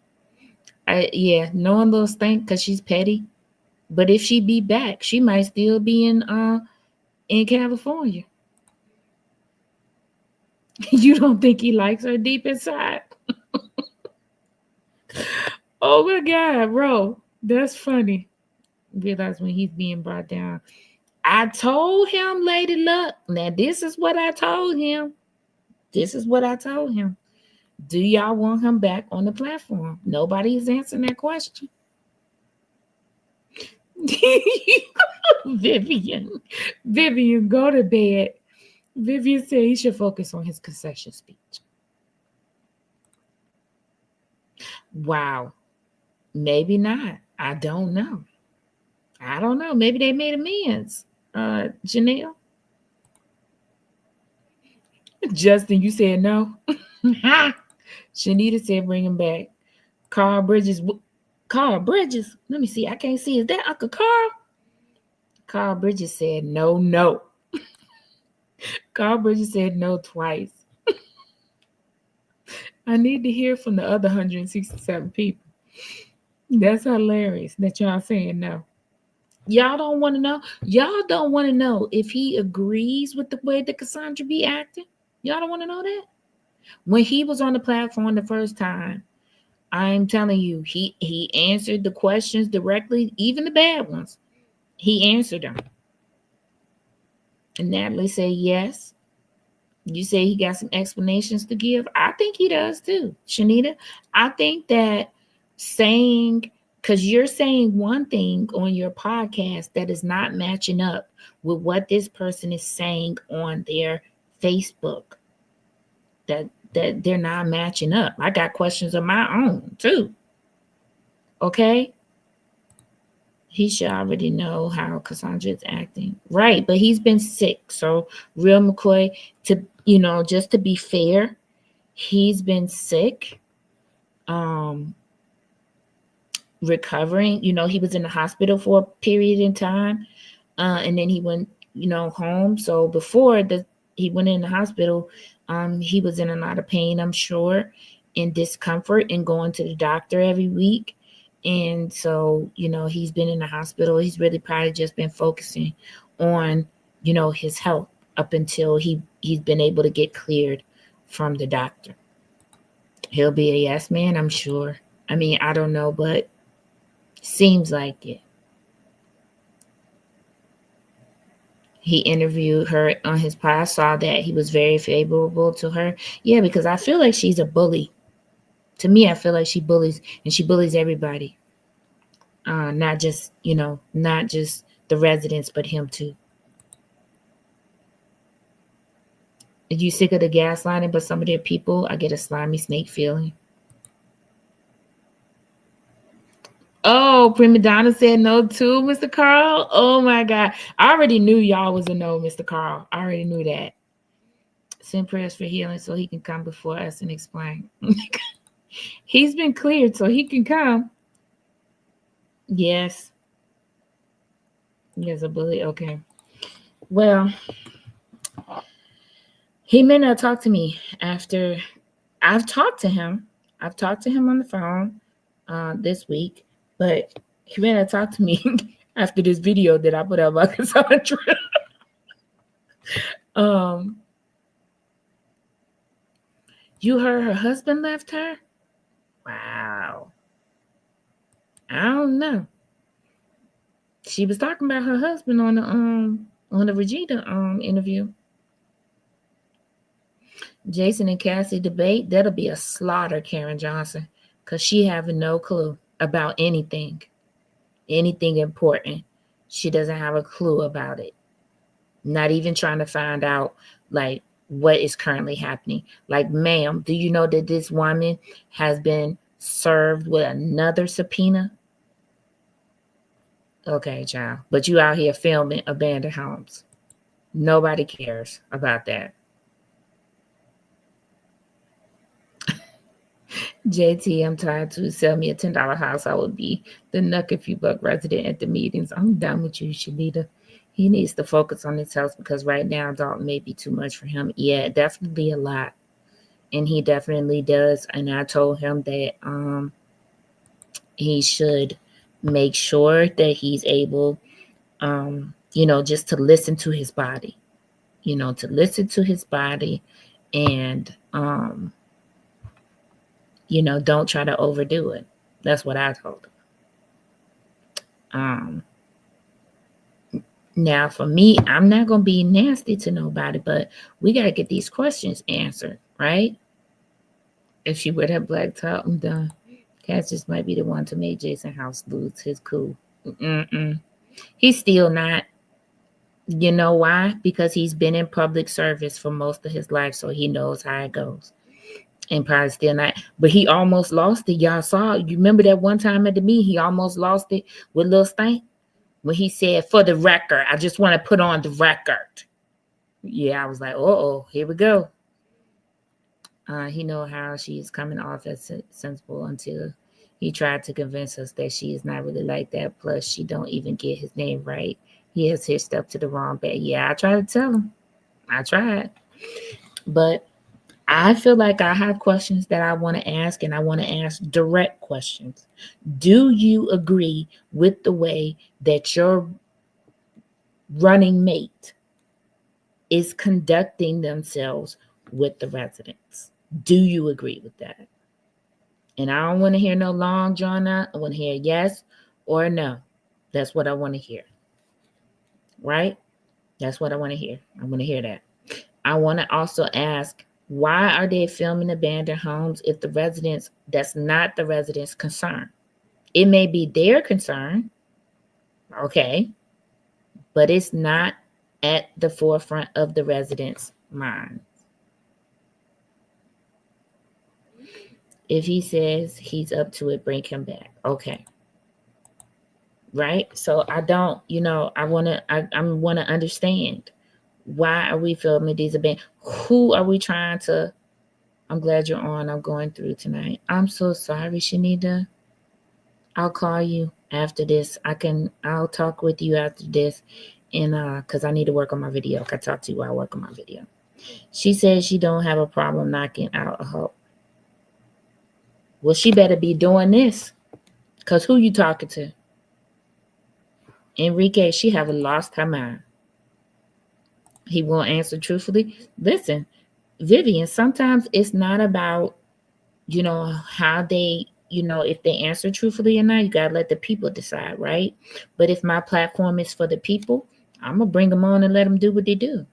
Knowing Lil Stank because she's petty. But if she be back, she might still be in California. You don't think he likes her deep inside? Oh my God, bro. That's funny. Realize when he's being brought down. I told him, Lady Luck. Now, this is what I told him. This is what I told him. Do y'all want him back on the platform? Nobody is answering that question. Vivian, go to bed. Vivian said he should focus on his concession speech. Wow. Maybe not. I don't know. Maybe they made amends. Janelle? Justin, you said no? Shanita said bring him back. Carl Bridges. Let me see. I can't see. Is that Uncle Carl? Carl Bridges said no. Carl Bridges said no twice. I need to hear from the other 167 people. That's hilarious that y'all saying no. Y'all don't want to know. Y'all don't want to know if he agrees with the way that Cassandra be acting. Y'all don't want to know that. When he was on the platform the first time, I'm telling you, he answered the questions directly, even the bad ones. He answered them. And Natalie said yes. You say he got some explanations to give. I think he does too, Shanita. I think that saying, because you're saying one thing on your podcast that is not matching up with what this person is saying on their Facebook, that they're not matching up. I got questions of my own too. Okay? He should already know how Cassandra is acting. Right, but he's been sick. So, real McCoy, to just to be fair, he's been sick, recovering. He was in the hospital for a period in time, and then he went, home. So before he went in the hospital, he was in a lot of pain, I'm sure, and discomfort, and going to the doctor every week. And so, he's been in the hospital. He's really probably just been focusing on, his health up until he's been able to get cleared from the doctor. He'll be a yes man, I'm sure. I mean, I don't know, but seems like it. He interviewed her on his pod. I saw that he was very favorable to her. Yeah, because I feel like she's a bully. To me, I feel like she bullies, and she bullies everybody. Not just the residents, but him too. Are you sick of the gaslighting by some of their people? I get a slimy snake feeling. Oh, Prima Donna said no too, Mr. Carl. Oh my God. I already knew y'all was a no, Mr. Carl. I already knew that. Send prayers for healing so he can come before us and explain. He's been cleared so he can come. Yes. Yes, a bully. Okay. Well, he may not talk to me after I've talked to him. I've talked to him on the phone this week, but he may not talk to me after this video that I put up about Cassandra. You heard her husband left her? Wow. I don't know. She was talking about her husband on the Regina interview. Jason and Cassie debate, that'll be a slaughter, Karen Johnson, because she having no clue about anything important. She doesn't have a clue about it. Not even trying to find out like what is currently happening. Like, ma'am, do you know that this woman has been served with another subpoena? Okay, child. But you out here filming abandoned homes. Nobody cares about that. JT, I'm trying to sell me a $10 house. I would be the Nuck If You Buck resident at the meetings. I'm done with you, Shalita. He needs to focus on his health because right now Dalton may be too much for him. Yeah, definitely a lot. And he definitely does. And I told him that he should make sure that he's able, just to listen to his body. To listen to his body and don't try to overdo it. That's what I told him. Now, for me, I'm not going to be nasty to nobody, but we got to get these questions answered, right? If she wear that black top, I'm done. Cass just might be the one to make Jason House lose his cool. He's still not. You know why? Because he's been in public service for most of his life, so he knows how it goes. And probably still not. But he almost lost it. Y'all saw. You remember that one time at the meeting, he almost lost it with Lil Stank? When he said, for the record, I just want to put on the record. Yeah, I was like, here we go. He know how she is coming off as sensible until he tried to convince us that she is not really like that. Plus, she don't even get his name right. He has hitched up to the wrong bed. Yeah, I tried to tell him. I tried. But I feel like I have questions that I want to ask, and I want to ask direct questions. Do you agree with the way that your running mate is conducting themselves with the residents? Do you agree with that? And I don't want to hear no long drawn out. I want to hear yes or no. That's what I want to hear. Right? That's what I want to hear. I want to hear that. I want to also ask, why are they filming abandoned homes if that's not the residents' concern? It may be their concern, okay, but it's not at the forefront of the residents' mind. If he says he's up to it, bring him back. Okay. Right? So I don't, I want to understand, why are we filming these events? Who are we trying to? I'm glad you're on. I'm going through tonight. I'm so sorry, Shanita. I'll call you after this. I'll talk with you after this. And because I need to work on my video. I talk to you while I work on my video. She says she don't have a problem knocking out a hoe. Well, she better be doing this. Because who you talking to? Enrique, she have lost her mind. He won't answer truthfully. Listen, Vivian, sometimes it's not about, how they, if they answer truthfully or not. You got to let the people decide, right? But if my platform is for the people, I'm going to bring them on and let them do what they do.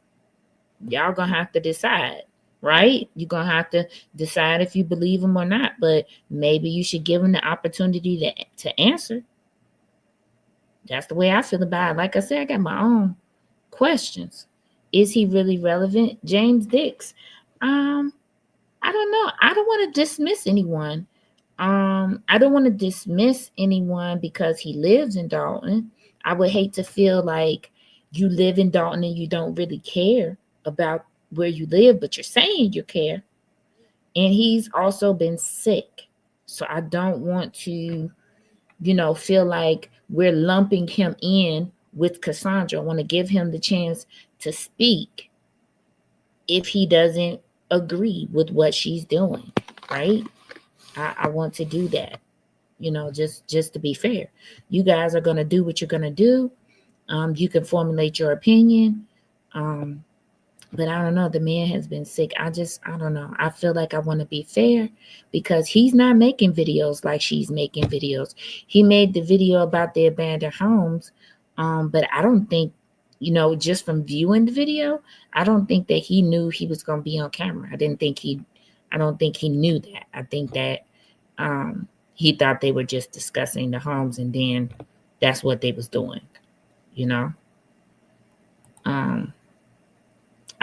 Y'all going to have to decide, right? You're going to have to decide if you believe them or not. But maybe you should give them the opportunity to answer. That's the way I feel about it. Like I said, I got my own questions. Is he really relevant? James Dix. I don't know. I don't want to dismiss anyone. I don't want to dismiss anyone because he lives in Dalton. I would hate to feel like you live in Dalton and you don't really care about where you live, but you're saying you care. And he's also been sick. So I don't want to, feel like we're lumping him in with Cassandra. I want to give him the chance to speak if he doesn't agree with what she's doing, right? I want to do that, just to be fair. You guys are going to do what you're going to do. You can formulate your opinion. But I don't know. The man has been sick. I don't know. I feel like I want to be fair because he's not making videos like she's making videos. He made the video about the abandoned homes. But I don't think, just from viewing the video, I don't think that he knew he was going to be on camera. I don't think he knew that. I think that he thought they were just discussing the homes and then that's what they was doing,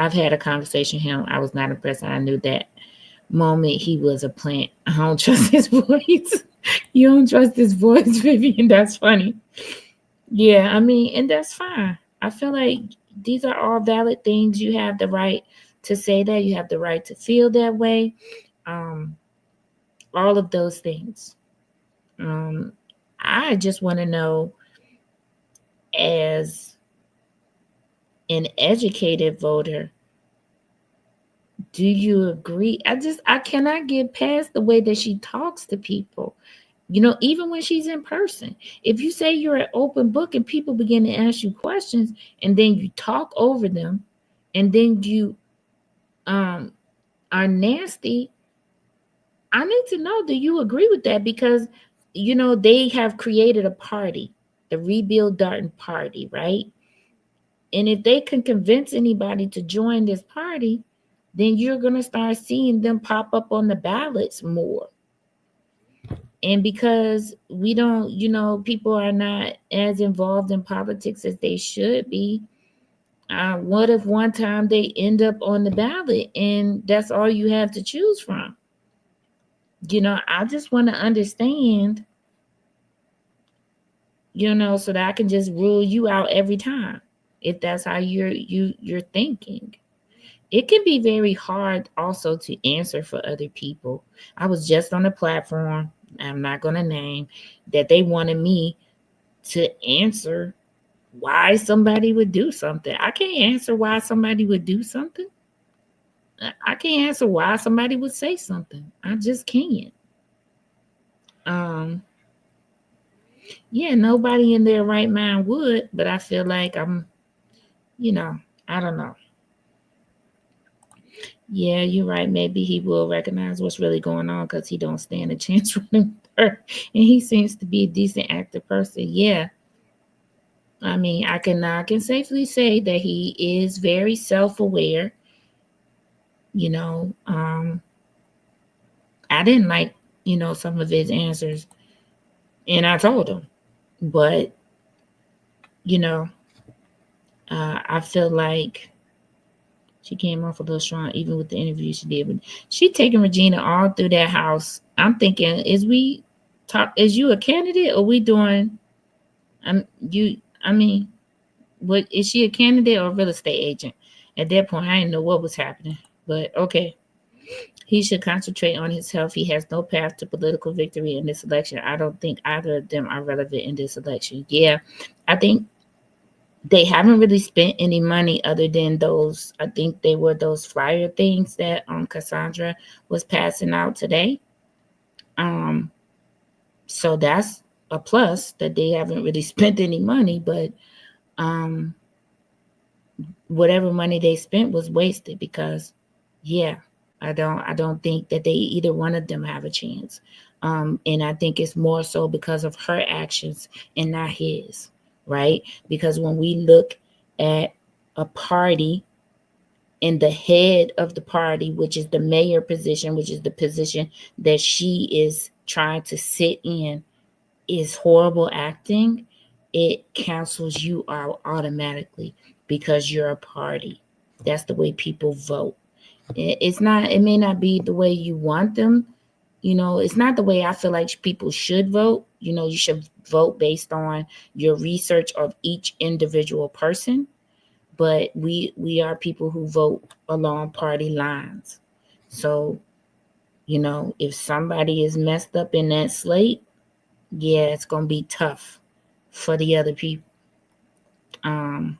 I've had a conversation with him. I was not impressed. I knew that moment he was a plant. I don't trust his voice. You don't trust his voice, Vivian. That's funny. Yeah, and that's fine. I feel like these are all valid things. You have the right to say that. You have the right to feel that way. All of those things. I just want to know, as an educated voter, do you agree? I cannot get past the way that she talks to people. Even when she's in person, if you say you're an open book and people begin to ask you questions and then you talk over them and then you are nasty, I need to know, do you agree with that? Because, they have created a party, the Rebuild Dalton Party, right? And if they can convince anybody to join this party, then you're going to start seeing them pop up on the ballots more. And because we don't, people are not as involved in politics as they should be, what if one time they end up on the ballot and that's all you have to choose from? I just want to understand, so that I can just rule you out every time, if that's how you're thinking. It can be very hard also to answer for other people. I was just on a platform, I'm not going to name, that they wanted me to answer why somebody would do something. I can't answer why somebody would do something. I can't answer why somebody would say something. I just can't. Um, yeah, nobody in their right mind would, but I feel like you know, I don't know. Yeah, you're right. Maybe he will recognize what's really going on because he don't stand a chance running with her, and he seems to be a decent active person. Yeah, I mean, I can safely say that he is very self aware. You know, I didn't like some of his answers, and I told him, but you know, I feel like she came off a little strong, even with the interview she did. But she taking Regina all through that house. I'm thinking, is you a candidate or we doing? I mean, what is she a candidate or a real estate agent? At that point, I didn't know what was happening. But okay, he should concentrate on his health. He has no path to political victory in this election. I don't think either of them are relevant in this election. Yeah, I think they haven't really spent any money other than those. I think they were those flyer things that Cassandra was passing out today. Um, so that's a plus that they haven't really spent any money, but um, whatever money they spent was wasted because, yeah, I don't think that they either one of them have a chance. And I think it's more so because of her actions and not his, right? Because when we look at a party and the head of the party, which is the mayor position, which is the position that she is trying to sit in, is horrible acting, it cancels you out automatically because you're a party. That's the way people vote. It's not, it may not be the way you want them. It's not the way I feel like people should vote. You should vote based on your research of each individual person. But we are people who vote along party lines. So, if somebody is messed up in that slate, yeah, it's gonna be tough for the other people. Um,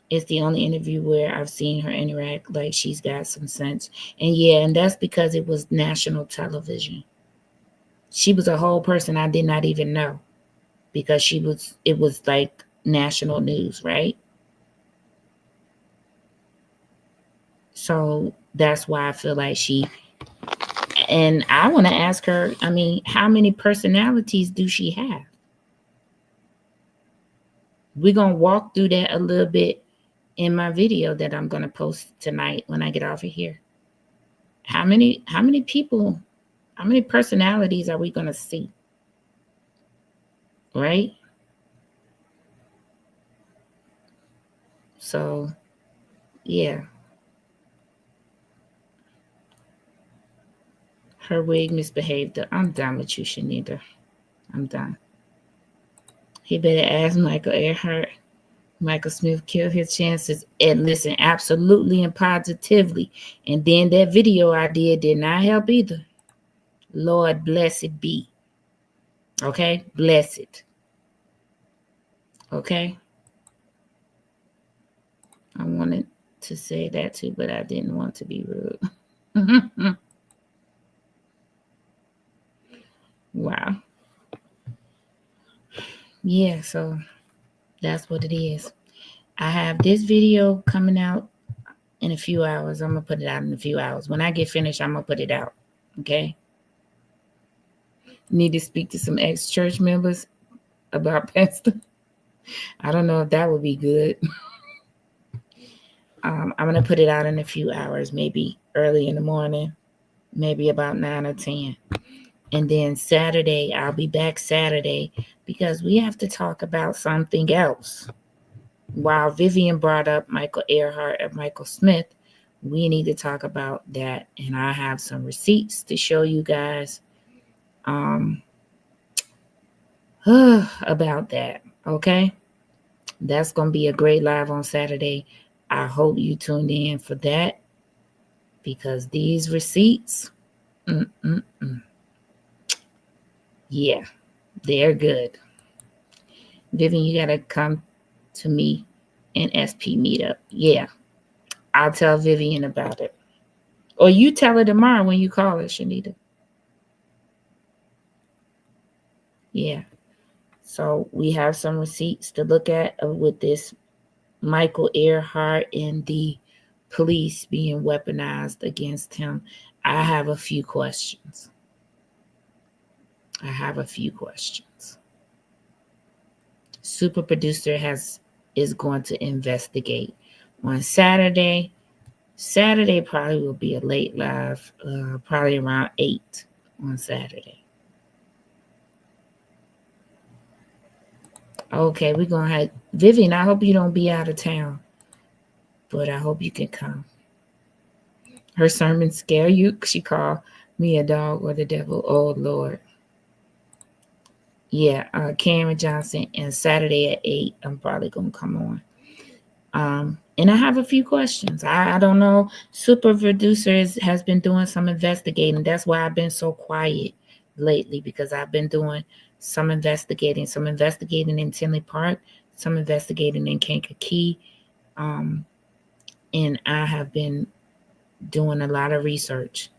it's the only interview where I've seen her interact like she's got some sense. And yeah, and that's because it was national television. She was a whole person I did not even know because it was like national news, right? So that's why I feel like and I want to ask her, I mean, how many personalities do she have? We're going to walk through that a little bit in my video that I'm going to post tonight when I get off of here. How many people, how many personalities are we going to see? Right? So, yeah. Her wig misbehaved. I'm done with you, Shanita. I'm done. He better ask Michael Earhart. Michael Smith killed his chances and listen absolutely and positively. And then that video I did not help either. Lord bless it be. Okay? Bless it. Okay? I wanted to say that too, but I didn't want to be rude. Wow. Yeah, so that's what it is. I have this video coming out in a few hours. I'm going to put it out in a few hours. When I get finished, I'm going to put it out. Okay? Need to speak to some ex-church members about Pastor. I don't know if that would be good. I'm going to put it out in a few hours, maybe early in the morning, maybe about 9 or 10. And then Saturday, I'll be back Saturday because we have to talk about something else. While Vivian brought up Michael Earhart and Michael Smith, we need to talk about that. And I have some receipts to show you guys about that. Okay? That's going to be a great live on Saturday. I hope you tuned in for that because these receipts, yeah, they're good. Vivian, you got to come to me in SP meetup. Yeah, I'll tell Vivian about it. Or you tell her tomorrow when you call her, Shanita. Yeah. So we have some receipts to look at with this Michael Earhart and the police being weaponized against him. I have a few questions. Super producer is going to investigate on Saturday. Saturday probably will be a late live, probably around 8 on Saturday. Okay, we're gonna have Vivian. I hope you don't be out of town, but I hope you can come. Her sermon scare you? She called me a dog or the devil. Oh Lord. Yeah, Cameron Johnson, and Saturday at 8, I'm probably gonna come on. And I have a few questions. I don't know. Super producer has been doing some investigating. That's why I've been so quiet lately, because I've been doing some investigating in Tinley Park, some investigating in Kankakee. And I have been doing a lot of research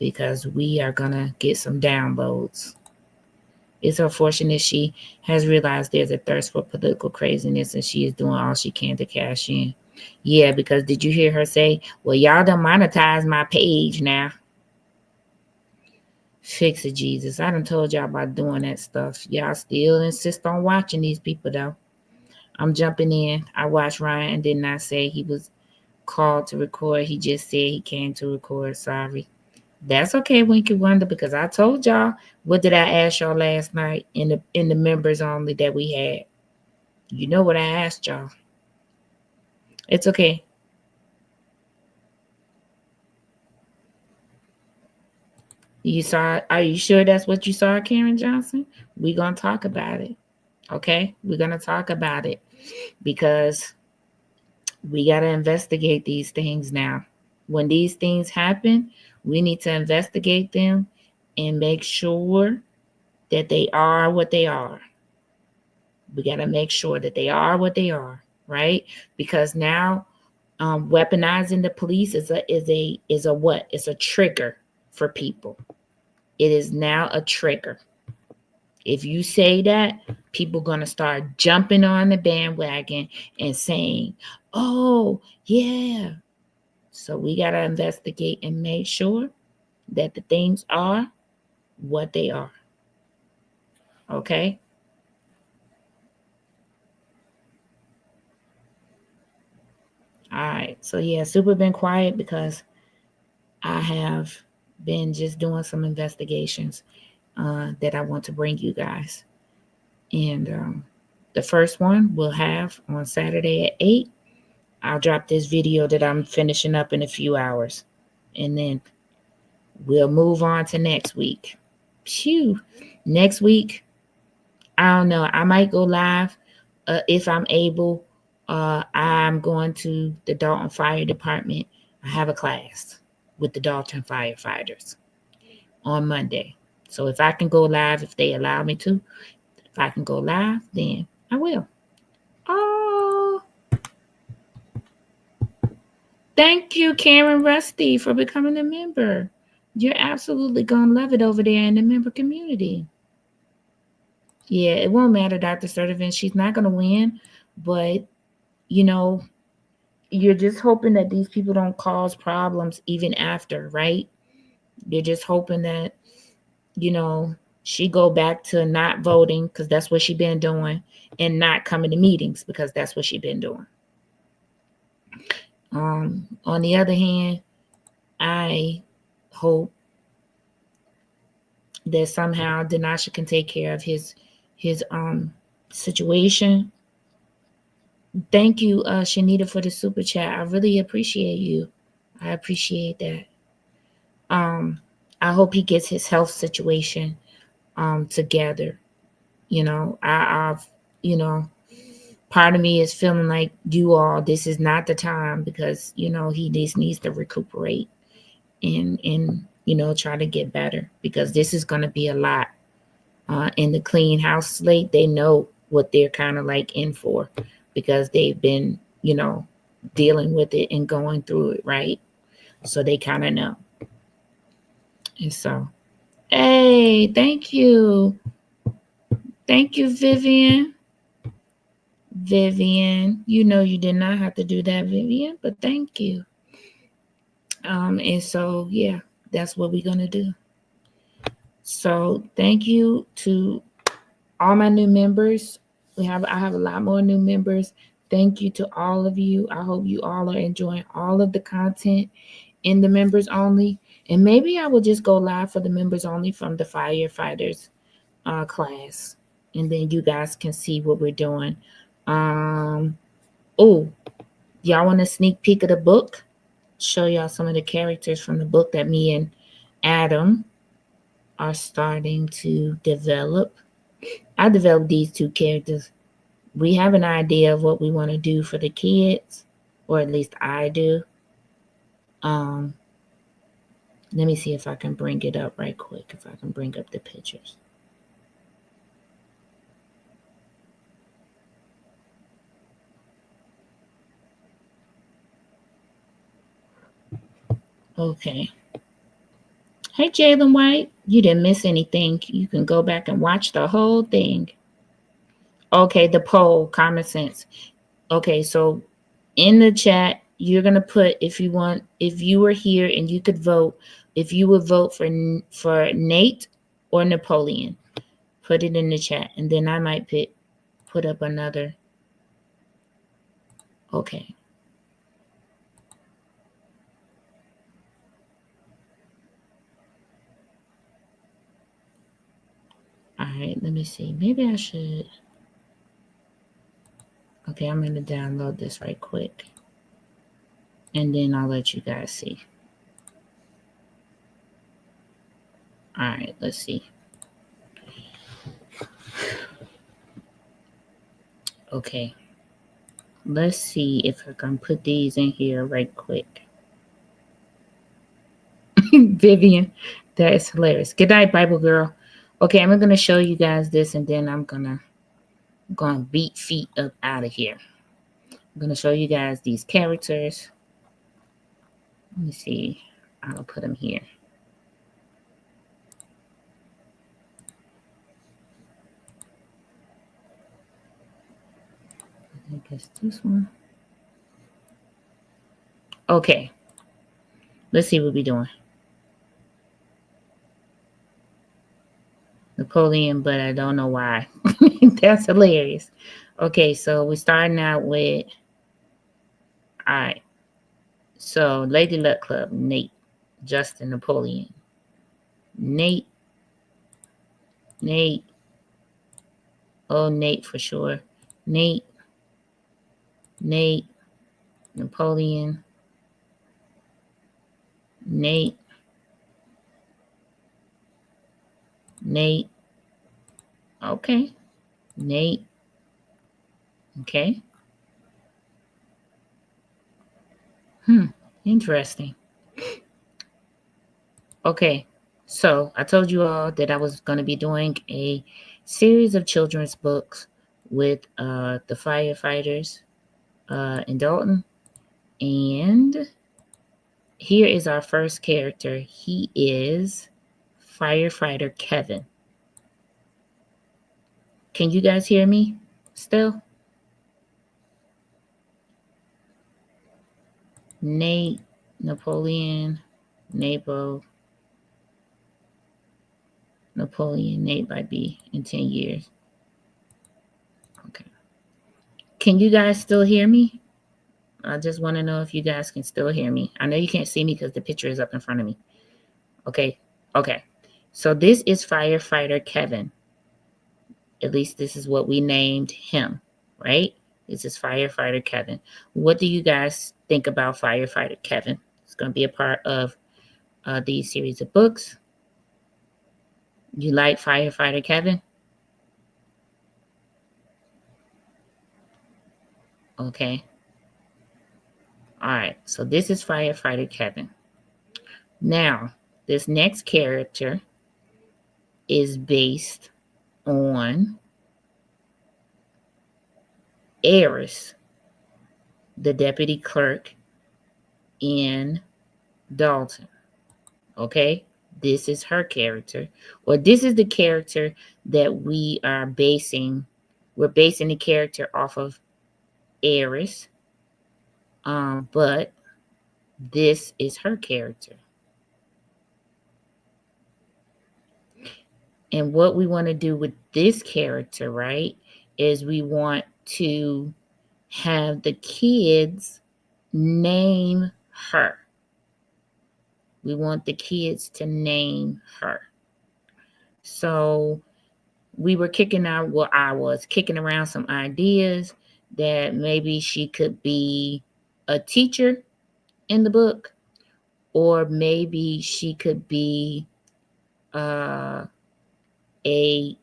because we are going to get some downloads. It's unfortunate she has realized there's a thirst for political craziness and she is doing all she can to cash in. Yeah, because did you hear her say, well, y'all done monetize my page now? Fix it, Jesus. I done told y'all about doing that stuff. Y'all still insist on watching these people, though. I'm jumping in. I watched Ryan did not say he was called to record. He just said he came to record. Sorry. That's okay, Winky Wonder, because I told y'all, what did I ask y'all last night in the members only that we had? You know what I asked y'all. It's okay. You saw it? Are you sure that's what you saw, Karen Johnson? We're going to talk about it. Okay? We're going to talk about it because we got to investigate these things now. When these things happen, we need to investigate them and make sure that they are what they are. We got to make sure that they are what they are, right? Because now weaponizing the police is a what? It's a trigger for people. It is now a trigger. If you say that, people are going to start jumping on the bandwagon and saying, oh, yeah. So we got to investigate and make sure that the things are what they are. Okay? All right. So, yeah, Super been quiet because I have been just doing some investigations that I want to bring you guys. And the first one we'll have on Saturday at 8. I'll drop this video that I'm finishing up in a few hours. And then we'll move on to next week. Phew. Next week, I don't know. I might go live if I'm able. I'm going to the Dalton Fire Department. I have a class with the Dalton firefighters on Monday. So if I can go live, if they allow me to, if I can go live, then I will. Oh, thank you, Karen Rusty, for becoming a member. You're absolutely going to love it over there in the member community. Yeah, it won't matter, Dr. Sturdivant. She's not going to win, but, you know, you're just hoping that these people don't cause problems even after, right? You're just hoping that, you know, she go back to not voting because that's what she been doing, and not coming to meetings because that's what she been doing. On the other hand, I hope that somehow Dinasha can take care of his situation. Thank you, Shanita, for the super chat. I really appreciate you. I appreciate that. I hope he gets his health situation together. You know, I've part of me is feeling like this is not the time, because, he just needs to recuperate and try to get better, because this is going to be a lot. In the clean house slate, they know what they're kind of like in for, because they've been, dealing with it and going through it, right? so they kind of know. And so, hey, thank you. Thank you, Vivian. Vivian, you know you did not have to do that, Vivian, but thank you. And so yeah, that's what we're gonna do. So thank you to all my new members. I have a lot more new members. Thank you to all of you. I hope you all are enjoying all of the content in the members only. And maybe I will just go live for the members only from the firefighters class. And then you guys can see what we're doing. Oh, y'all want a sneak peek of the book? Show y'all some of the characters from the book that me and Adam are starting to develop. I developed these two characters. We have an idea of what we want to do for the kids, or at least I do. Um, Let me see if I can bring it up right quick, if I can bring up the pictures. Okay. Hey, Jalen White, you didn't miss anything. You can go back and watch the whole thing. Okay, the poll, common sense. Okay, so in the chat, you're gonna put if you were here and you could vote, if you would vote for Nate or Napoleon. Put it in the chat, and then I might put up another. Okay. All right, let me see. Maybe I should. Okay, I'm going to download this right quick. And then I'll let you guys see. All right, let's see. Okay. Let's see if I can put these in here right quick. Vivian, that is hilarious. Good night, Bible girl. Okay, I'm going to show you guys this, and then I'm going to beat feet up out of here. I'm going to show you guys these characters. Let me see. I'll put them here. I guess this one. Okay. Let's see what we're doing. Napoleon, but I don't know why. That's hilarious. Okay, so we're starting out with, all right. So Lady Luck Club, Nate, Justin, Napoleon, Nate, oh, Nate for sure, Nate, Napoleon, Nate, okay, Nate, okay. Interesting. Okay, so I told you all that I was going to be doing a series of children's books with the firefighters in Dalton. And here is our first character. He is firefighter Kevin. Can you guys hear me still? Nate, Napoleon, Napoleon, Nate by B in 10 years. Okay. Can you guys still hear me? I just want to know if you guys can still hear me. I know you can't see me because the picture is up in front of me. Okay. Okay. So this is firefighter Kevin. At least this is what we named him, right? This is firefighter Kevin. What do you guys think about firefighter Kevin? It's going to be a part of these series of books. You like firefighter Kevin? Okay. All right. So this is firefighter Kevin. Now, this next character is based on Eris, the deputy clerk in Dalton. Okay, this is her character, or this is the character that we're basing the character off of Eris. But this is her character. And what we want to do with this character, right, is we want to have the kids name her. We want the kids to name her. So we were I was kicking around some ideas that maybe she could be a teacher in the book, or maybe she could be a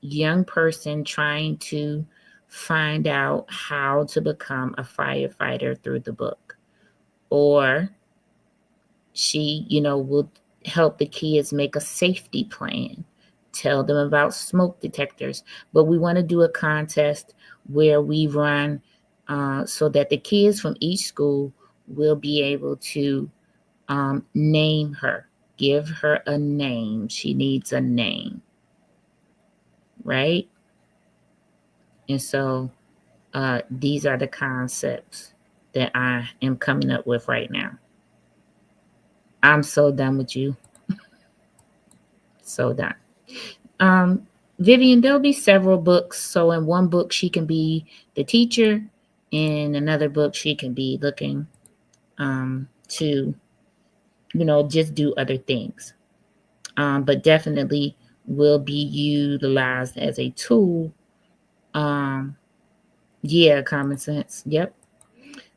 young person trying to find out how to become a firefighter through the book, or she, will help the kids make a safety plan, tell them about smoke detectors. But we want to do a contest where we run so that the kids from each school will be able to name her, give her a name. She needs a name, right? And so these are the concepts that I am coming up with right now. I'm so done with you. So done. Vivian, there'll be several books. So in one book, she can be the teacher. In another book, she can be looking to, just do other things. But definitely will be utilized as a tool. Yeah, common sense. Yep.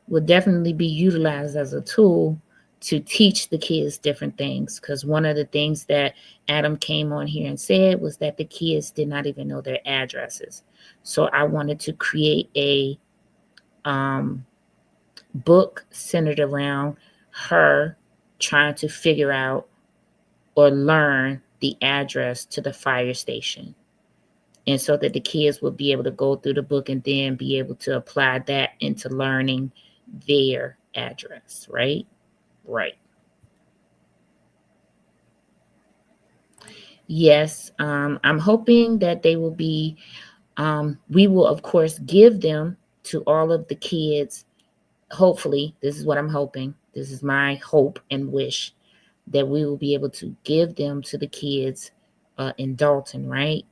Will definitely be utilized as a tool to teach the kids different things. Because one of the things that Adam came on here and said was that the kids did not even know their addresses. So I wanted to create a book centered around her trying to figure out or learn the address to the fire station. And so that the kids will be able to go through the book and then be able to apply that into learning their address, right? Right. Yes, I'm hoping that they will be, we will, of course, give them to all of the kids. Hopefully, this is what I'm hoping. This is my hope and wish, that we will be able to give them to the kids in Dalton, right?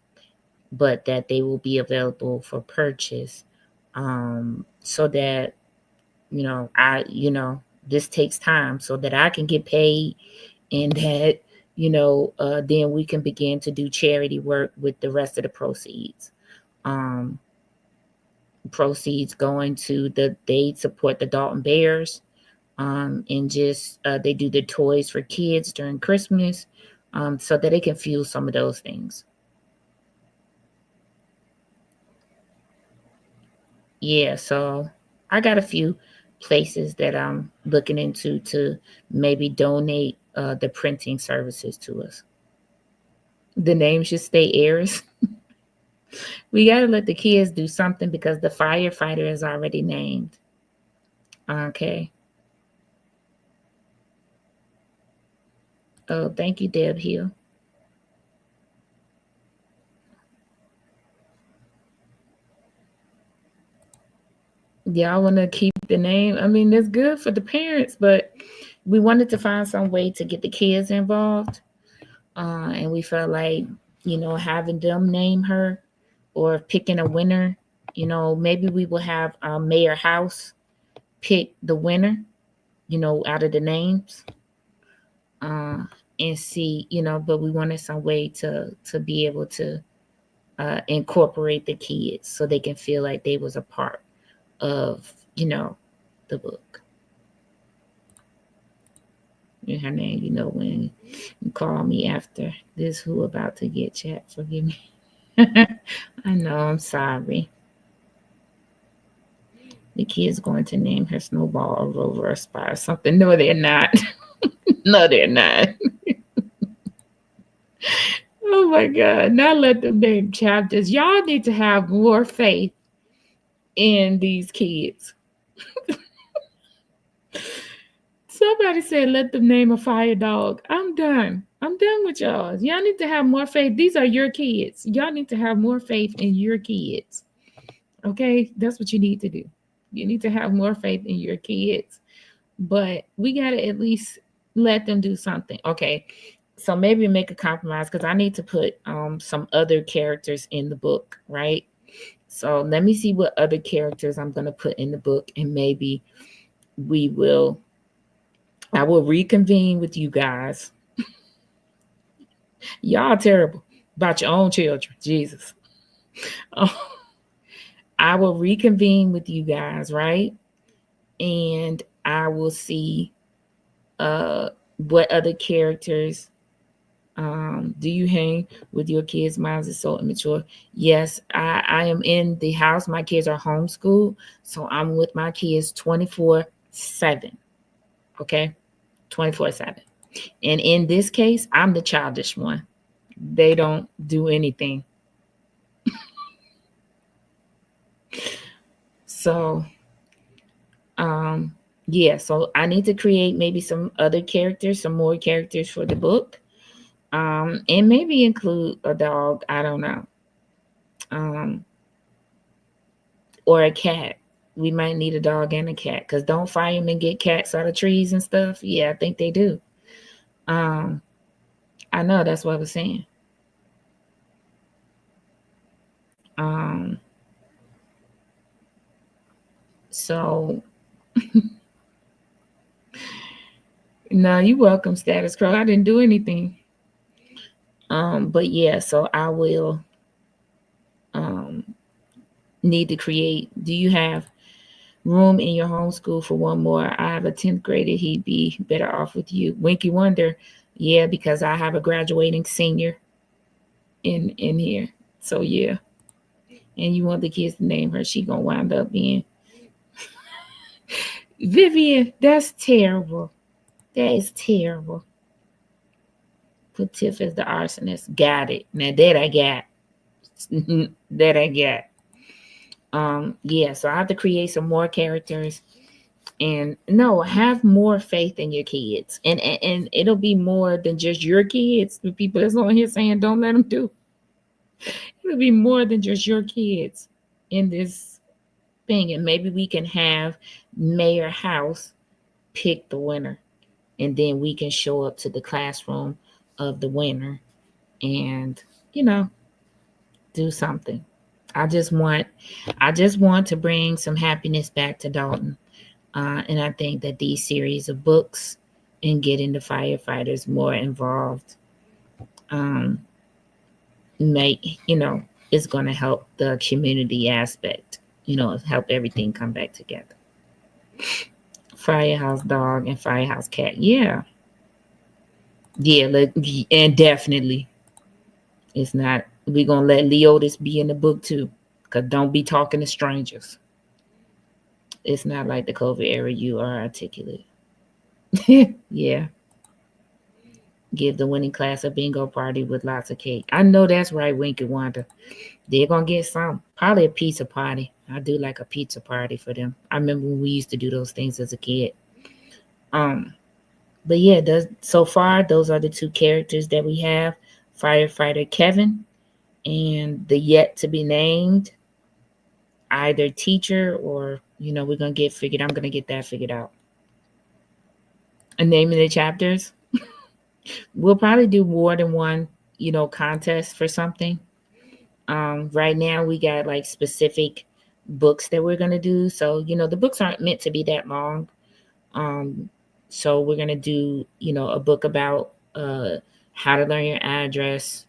But that they will be available for purchase, so that, this takes time so that I can get paid, and that, then we can begin to do charity work with the rest of the proceeds. Proceeds going to they support the Dalton Bears, and just they do the toys for kids during Christmas, so that they can fuel some of those things. Yeah, so I got a few places that I'm looking into to maybe donate the printing services to us. The name should stay Eris. We got to let the kids do something because the firefighter is already named. Okay. Oh, thank you, Deb Hill. Y'all want to keep the name? I mean, that's good for the parents, but we wanted to find some way to get the kids involved. And we felt like, having them name her or picking a winner, maybe we will have Mayor House pick the winner, out of the names, and see, but we wanted some way to be able to incorporate the kids so they can feel like they was a part of, the book. Her name, when you call me after this, who about to get chat, forgive me. I know, I'm sorry. The kid's going to name her Snowball or Rover or Spy or something. No, they're not. No, they're not. Oh my God. Not let them name chapters. Y'all need to have more faith in these kids. Somebody said, let them name a fire dog. I'm done. I'm done with y'all. Y'all need to have more faith. These are your kids. Y'all need to have more faith in your kids. Okay? That's what you need to do. You need to have more faith in your kids. But we got to at least let them do something. Okay. So maybe make a compromise because I need to put some other characters in the book, right? So let me see what other characters I'm going to put in the book, and maybe we will I will reconvene with you guys. Y'all terrible about your own children. Jesus. Oh, I will reconvene with you guys, right? And I will see what other characters do you hang with your kids' minds is so immature. Yes, I am in the house. My kids are homeschooled, so I'm with my kids 24/7. Okay, 24/7. And in this case, I'm the childish one. They don't do anything. So, yeah, so I need to create maybe some other characters, some more characters for the book. And maybe include a dog, I don't know. Or a cat. We might need a dog and a cat because don't firemen get cats out of trees and stuff? Yeah, I think they do. I know, that's what I was saying. So no, you welcome, Status Crow. I didn't do anything. But yeah, so I will need to create. Do you have room in your homeschool for one more? I have a 10th grader. He'd be better off with you. Winky Wonder. Yeah, because I have a graduating senior in here. So yeah. And you want the kids to name her. She gonna wind up being Vivian. That's terrible. That is terrible. Put Tiff as the arsonist. Got it. Now that I got. That I got. Yeah, so I have to create some more characters, and no, have more faith in your kids, and it'll be more than just your kids. The people that's on here saying don't let them do, it'll be more than just your kids in this thing. And maybe we can have Mayor House pick the winner, and then we can show up to the classroom of the winner and do something. I just want to bring some happiness back to Dalton. And I think that these series of books and getting the firefighters more involved is going to help the community aspect, help everything come back together. Firehouse dog and firehouse cat. Yeah. Yeah, and definitely it's not. We're going to let Leotis be in the book too, because don't be talking to strangers. It's not like the COVID era. You are articulate. Yeah. Give the winning class a bingo party with lots of cake. I know that's right, Winky Wanda. They're going to get some. Probably a pizza party. I do like a pizza party for them. I remember when we used to do those things as a kid. But yeah, so far, those are the two characters that we have. Firefighter Kevin and the yet to be named either teacher or, we're going to get figured. I'm going to get that figured out. And naming the chapters. We'll probably do more than one, contest for something. Right now we got like specific books that we're going to do. So, the books aren't meant to be that long. So we're going to do, a book about how to learn your address,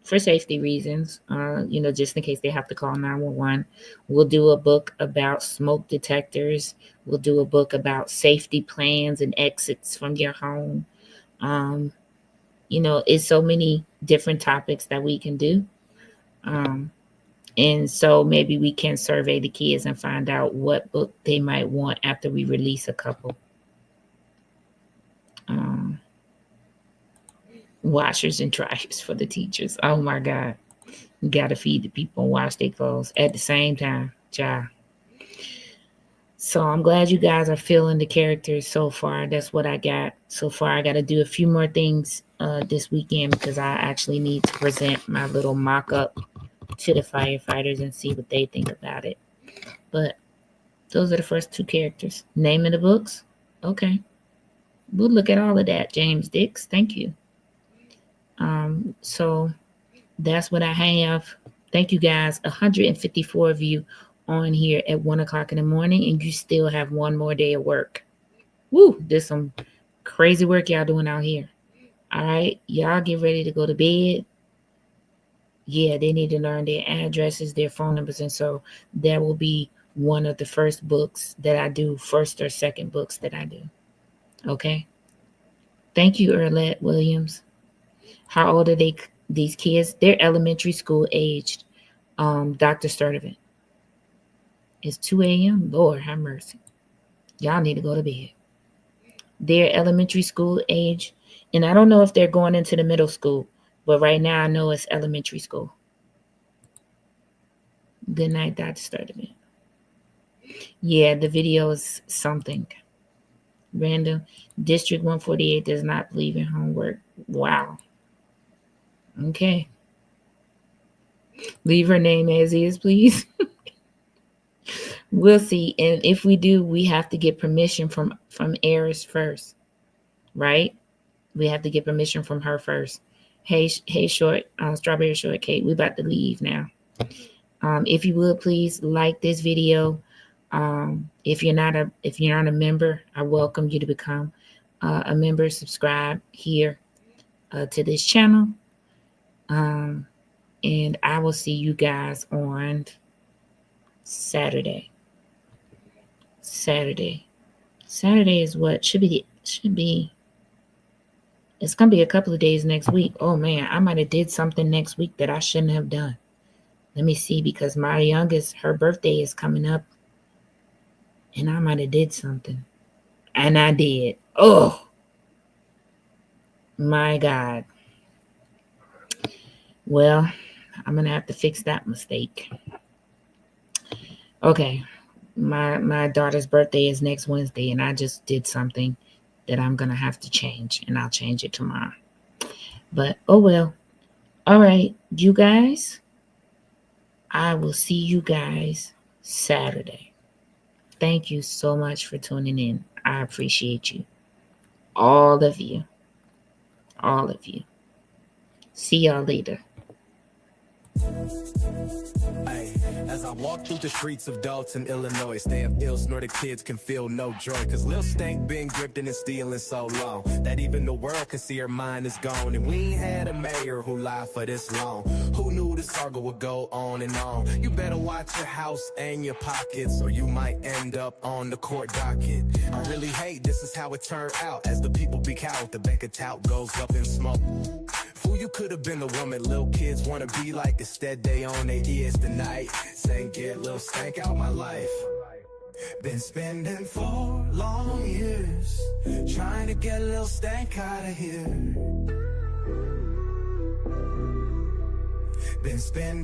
for safety reasons, just in case they have to call 911. We'll do a book about smoke detectors. We'll do a book about safety plans and exits from your home. It's so many different topics that we can do. And so maybe we can survey the kids and find out what book they might want after we release a couple. Washers and dryers for the teachers. Oh my God. You got to feed the people and wash their clothes at the same time. Child. So I'm glad you guys are feeling the characters so far. That's what I got so far. I got to do a few more things this weekend because I actually need to present my little mock-up to the firefighters and see what they think about it. But those are the first two characters. Name of the books? Okay. We'll look at all of that, James Dix. Thank you. So that's what I have. Thank you guys. 154 of you on here at 1 o'clock in the morning, and you still have one more day of work. Woo, there's some crazy work y'all doing out here. All right, y'all get ready to go to bed. Yeah, they need to learn their addresses, their phone numbers, and so that will be one of the first books that I do, first or second books that I do. Okay. Thank you, Erlette Williams. How old are these kids? They're elementary school aged. Dr. Sturdivant. It's 2 a.m. Lord have mercy. Y'all need to go to bed. They're elementary school age. And I don't know if they're going into the middle school, but right now I know it's elementary school. Good night, Dr. Sturdivant. Yeah, the video is something. Random. District 148 does not believe in homework. Wow. Okay. Leave her name as is, please. We'll see. And if we do, we have to get permission from Eris first, right? We have to get permission from her first. Hey, Strawberry Shortcake, we about to leave now. If you would please like this video. If you're not a member, I welcome you to become a member. Subscribe here to this channel. And I will see you guys on Saturday. Saturday is what should be. It's gonna be a couple of days next week. Oh man, I might have did something next week that I shouldn't have done. Let me see, because my youngest, her birthday is coming up, and I might have did something, and I did. Oh my God. Well, I'm gonna have to fix that mistake. Okay. My daughter's birthday is next Wednesday, and I just did something that I'm going to have to change, and I'll change it tomorrow. But, oh well. All right, you guys, I will see you guys Saturday. Thank you so much for tuning in. I appreciate you. All of you. All of you. See y'all later. As I walk through the streets of Dalton, Illinois, stay up ill, snorted kids can feel no joy. Cause Lil Stank been gripping and stealing so long that even the world can see her mind is gone. And we ain't had a mayor who lied for this long. Who knew the saga would go on and on? You better watch your house and your pockets, or you might end up on the court docket. I really hate this is how it turned out. As the people be cowed, the bank of tout goes up in smoke. Fool, you could have been the woman little kids wanna be like. Instead they on their ears tonight, saying get Lil Stank out my life. Been spending 4 long years trying to get Lil Stank out of here. Been spending